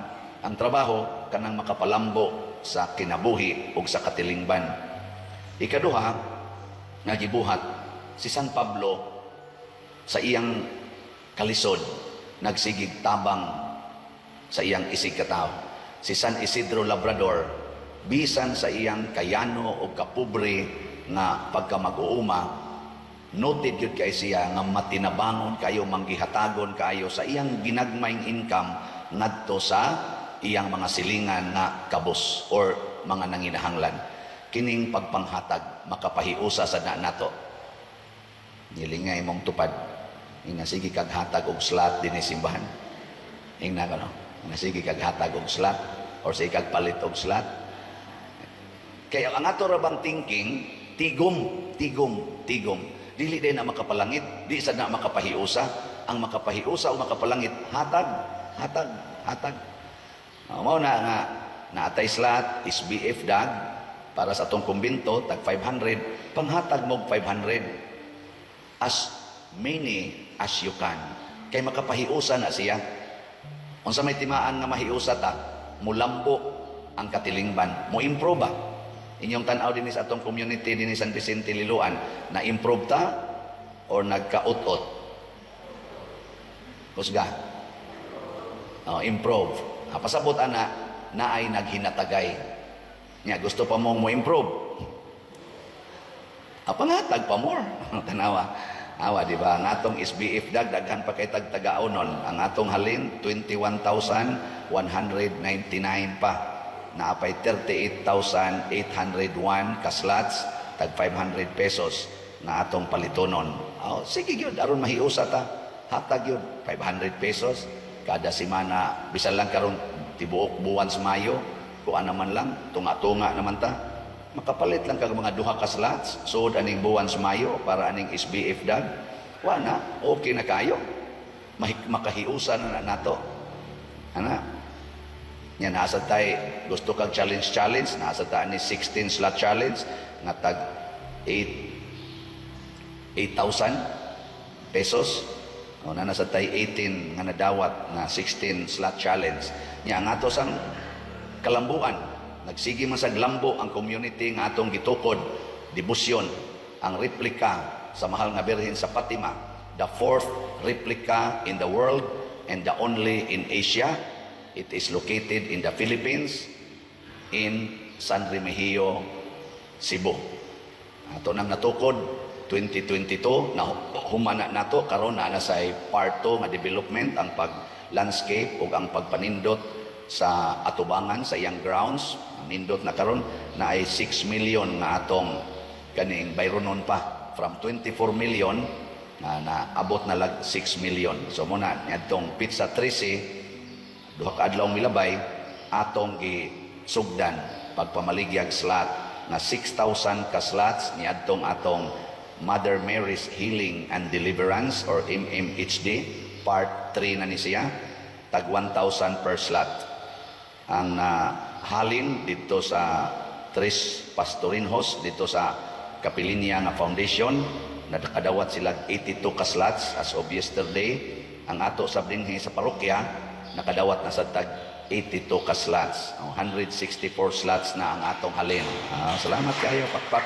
Ang trabaho, kanang makapalambo sa kinabuhi o sa katilingban. Ikaduha, nga gibuhat, si San Pablo sa iyang kalisod, nagsigig tabang sa iyang isig katao. Si San Isidro Labrador, bisan sa iyang kayano o kapobre nga pagka mag-uuma, noted yun kay siya nga matinabangon kayo, manggihatagon kayo sa iyang ginagmayng income ngadto sa iyang mga silingan na kabus or mga nanginahanglan. Kining pagpanghatag makapahiusa sa nato. Nilingay mong tupad. Ing sige kag hatag og slot dinhi simbahan. Ing na kano, sige kag hatag og slot or sige kag palit og slot. Kaya ang ato rabang thinking, tigom. Dili din na makapalangit, di sad na makapahiusa. Ang makapahiusa o makapalangit, hatag. Mao na nga naatay slot, SBF dag para sa atong kumbento tag 500, panghatag mo 500 as many as you can. Kay makapahiusa na siya. Unsa may timaan nga mahiusa ta, mulambo ang katilingban, mo improve ba? Inyong tanaw din sa atong community din San Vicente Liloan, na improve ta or nagkaut-ot? Kusga. Improve. Pasabot ana na ay naghinatagay. Nya gusto pa mo improve. Pangatag pa more. Tanawa. Awa di ba? Ang atong SBF daghan pa kay tag-tagaonon. Ang atong halin 21,199 pa. Naapay 38,801 ka slots, tag 500 pesos. na atong palitonon. Oh, sige yun, aron mahiusa ta. Hatag yun, 500 pesos. Kada semana, bisan lang karon tibuok buwan sa Mayo, kuan naman lang, tunga-tunga naman ta. Makapalit lang kag mga duha ka slots, suod aning buwan sa Mayo, para aning SBF dag. Wana, okay na kayo. Makahiusa na nato. Ana, yan, nasa tayo, gusto kag challenge, nasa tayo ni 16 slot challenge, nga tag 8,000 pesos. O na nasa tayo 18 nga nadawat na 16 slot challenge. Nya nga to sang kalambuan. Nagsige man sa lambo ang community nga atong gitukod, debosyon, ang replika sa mahal nga Birhen sa Fatima, the 4th replica in the world and the only in Asia. It is located in the Philippines, in San Remigio, Cebu. Ato nang natukod 2022 na humana nato karon na sa part 2 nga development, ang pag-landscape ug ang pagpanindot sa atubangan sa iyang grounds. Ang nindot na karon na ay 6 million nga atong kaning bayronon pa, from 24 million na abot na lag 6 million. So muna niadtong Pizza 13, duha ka adlaw milabay, atong gisugdan pagpamaligyag slot na 6,000 ka slots niadtong atong Mother Mary's Healing and Deliverance or MMHD part 3 na ni siya, tag 1,000 per slot. Ang halin dito sa Tres Pastorinhos dito sa Kapilinya nga Foundation, nakadawat sila 82 ka slots as of yesterday. Ang ato sa dinhi sa parokya nakadawat na sa tag 82 ka slots. 164 slots na ang atong halin. Salamat kayo, pakpak.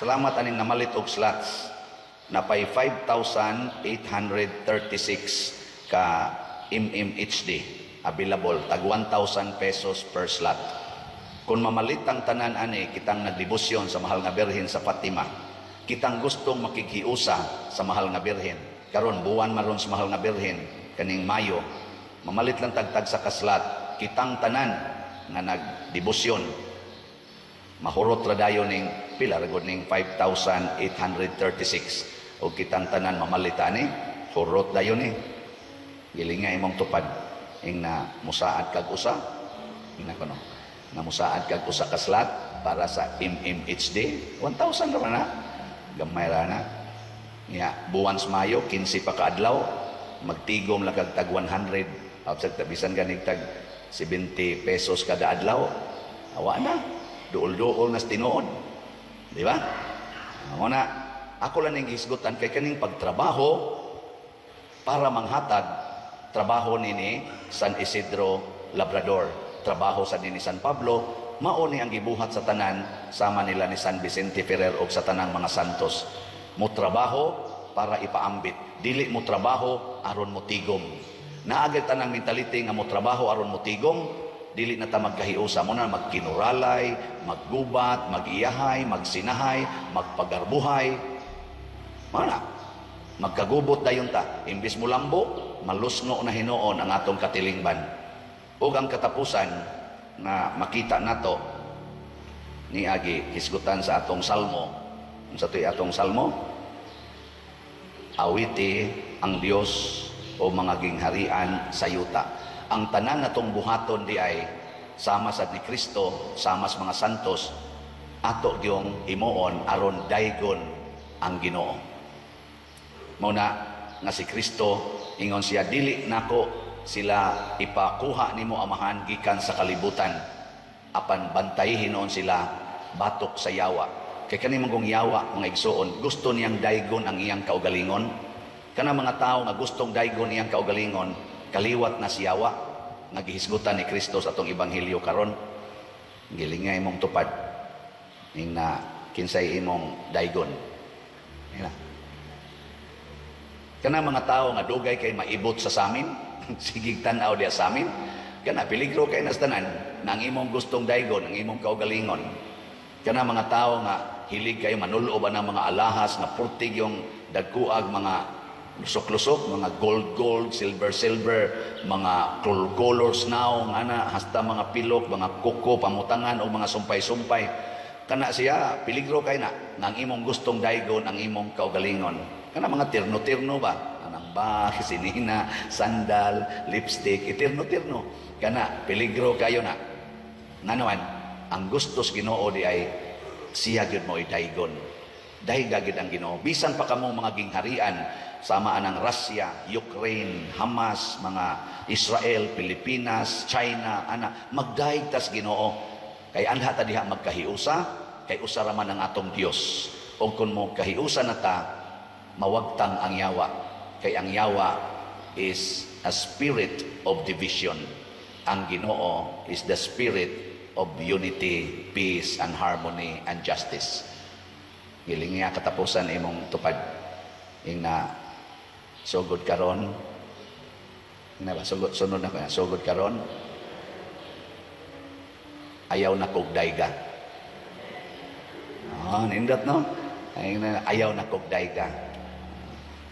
Salamat aning namalit og slots. Napay 5,836 ka MMHD available, tag 1,000 pesos per slot. Kung mamalit ang tanan ani, kitang nagdebosyon sa mahal nga Birhen sa Fatima, kitang gustong makikhiusa sa mahal nga Birhen, karon buwan maron sa mahal nga Birhen kaning Mayo, mamalit lang tagtag sa kaslat, kitang tanan nga nagdebosyon, mahurot ra dayon ning pila ra gud ning 5,836, o kitang tanan mamalit ani, hurot dayon ni gilinga imong tupad ing na musaad kag usa ina kono na musaad kag usa ka slot para sa MMHD 1,000 ra na gamay ra na niya. Buwan sa Mayo 15 pa ka adlaw, magtigom lang kag tag 100 outside tabisan ganig tag 70 pesos kada adlaw, awa na duol-duol na tinuod, di ba? Amo na ako lang ning hisgutan kay kaning pagtrabaho para manghatag trabaho nini San Isidro Labrador, trabaho sa nini San Pablo, mao ni ang gibuhat sa tanan sama nila ni San Vicente Ferrer og sa tanang mga santos. Mo trabaho para ipaambit, dili mo trabaho aron mo tigom. Naagay tanang mentality nga mo trabaho aron mo tigom, dili na ta magkahiusa mo na magkinuralay, maggubat, magiyahay, magsinahay, magpagarbuhay. Mana magkagubot dayon ta, imbis mo lambo malusno na hinuon ang atong katilingban. Ug ang katapusan na makita nato ni agi hisgutan sa atong salmo. Sa to'y atong salmo, awiti ang Dios o mga gingharian sa yuta. Ang tanan natong buhaton di ay sama sa ni Kristo, sama sa mga santos, ato gyung imuon aron daygon ang Ginoo. Mao na nga si Kristo ingon siya, dili nako sila ipakuha nimo amahan gikan sa kalibutan, apan bantayihin noon sila batok sa yawa. Kay kani mong yawa mga igsoon, gusto niyang daygon ang iyang kaugalingon. Kana mga tao nga gustong daygon iyang kaugalingon, kaliwat na si yawa. Nagihisgutan ni Kristo sa atong ebanghelyo karon, gilingay imong tupad ning na kinsay imong daygon. Ina kana mga tao nga dugay kay maibot sa samin, sigig tan-aw diya sa amin, kana peligro kay nastanan nang imong gustong daygon, ang imong kaugalingon. Kana mga tao nga hilig kay manulo ba ng mga alahas nga purtig yung dagkuag, mga lusok-lusok, mga gold, silver, mga colors now, nga na, hasta mga pilok, mga kuko, pamutangan o mga sumpay-sumpay. kana siya peligro kay na nang imong gustong daygon ang imong kaugalingon. Kana mga terno-terno ba? Anang bag, sinina, sandal, lipstick, terno-terno. Kana peligro kayo na. Nganoan, ang gustos Ginoo di ay siya gyud mo idaygon. Dayga gyud ang Ginoo. Bisan pa kamo mga gingharian sama anang Russia, Ukraine, Hamas, mga Israel, Pilipinas, China, ana magdayeg tas Ginoo. Kay anha ta diha magkahiusa, kay usa ra man ang atong Dios. O kun mo kahiusa na ta, mawagtang ang yawa. Kay ang yawa is a spirit of division. Ang Ginoo is the spirit of unity, peace, and harmony, and justice. Giling nga katapusan imong tupad. Ing na sugod karon. Na ba sunod na ko na sugod karon. Ayaw na kog dayga. Nindot no? Ayaw na kog dayga.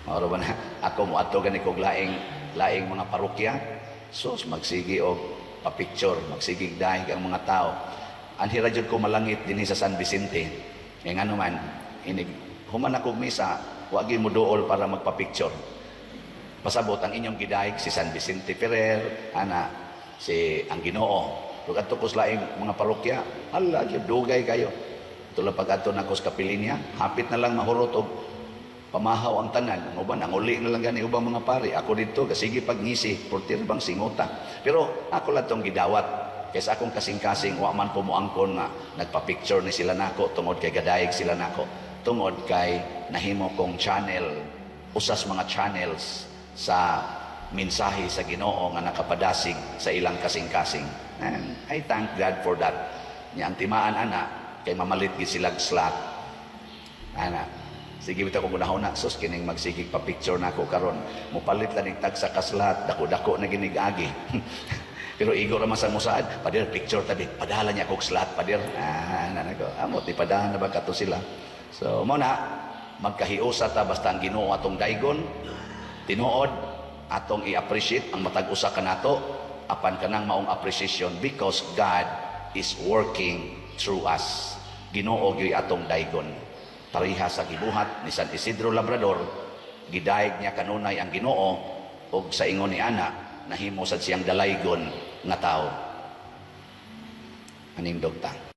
Mao ba na ako mo ato gani kog laing mga parokya. Sus magsigi og pa-picture, magsigig dahig ang mga tao. Anhira jud ko malangit dinhi sa San Vicente. Kaya nga naman, human akong misa, wag mo dool para magpa-picture. Pasabot ang inyong gidahig si San Vicente Ferrer, si ang Ginoo. Kung ato ko sa laing mga parokya, ala, dugay kayo. Tulad pag ato na ko sa Kapilinya, hapit na lang mahurot og pamahaw ang tanan. Ang uban, ang uli na lang gani ubang mga pari. Ako dito, sige pagngisi, portir bang singota. Pero ako lang itong gidawat. Kaysa akong kasing-kasing, wa man po mo angkon nga nagpa-picture ni sila nako, tungod kay gadayeg sila nako. Tungod kay nahimo kong channel, usas mga channels sa mensahe sa Ginoo nga nakapadasig sa ilang kasing-kasing. And I thank God for that. Nya ang timaan ana, kay mamalit gid sila slot. Sige bitaw ko gunahon na sus kining magsigig pa picture nako karon mopalit lang ning tag sa kaslat dako-dako na ginigagi. Pero igo ra man sa musaad padir picture tabi padala niya kog slot padir nanako amot ipadahan na ba kato sila. So mo na magkahiusa ta basta ang Ginoo atong daygon tinuod atong i-appreciate ang matag usa kanato apan kanang maong appreciation because God is working through us. Ginoo gyud atong daygon. Pariha sa gibuhat ni San Isidro Labrador, gidayeg niya kanunay ang Ginoo ug sa ingon ni ana nahimo sad siyang dalaygon nga tao. Anindog ta.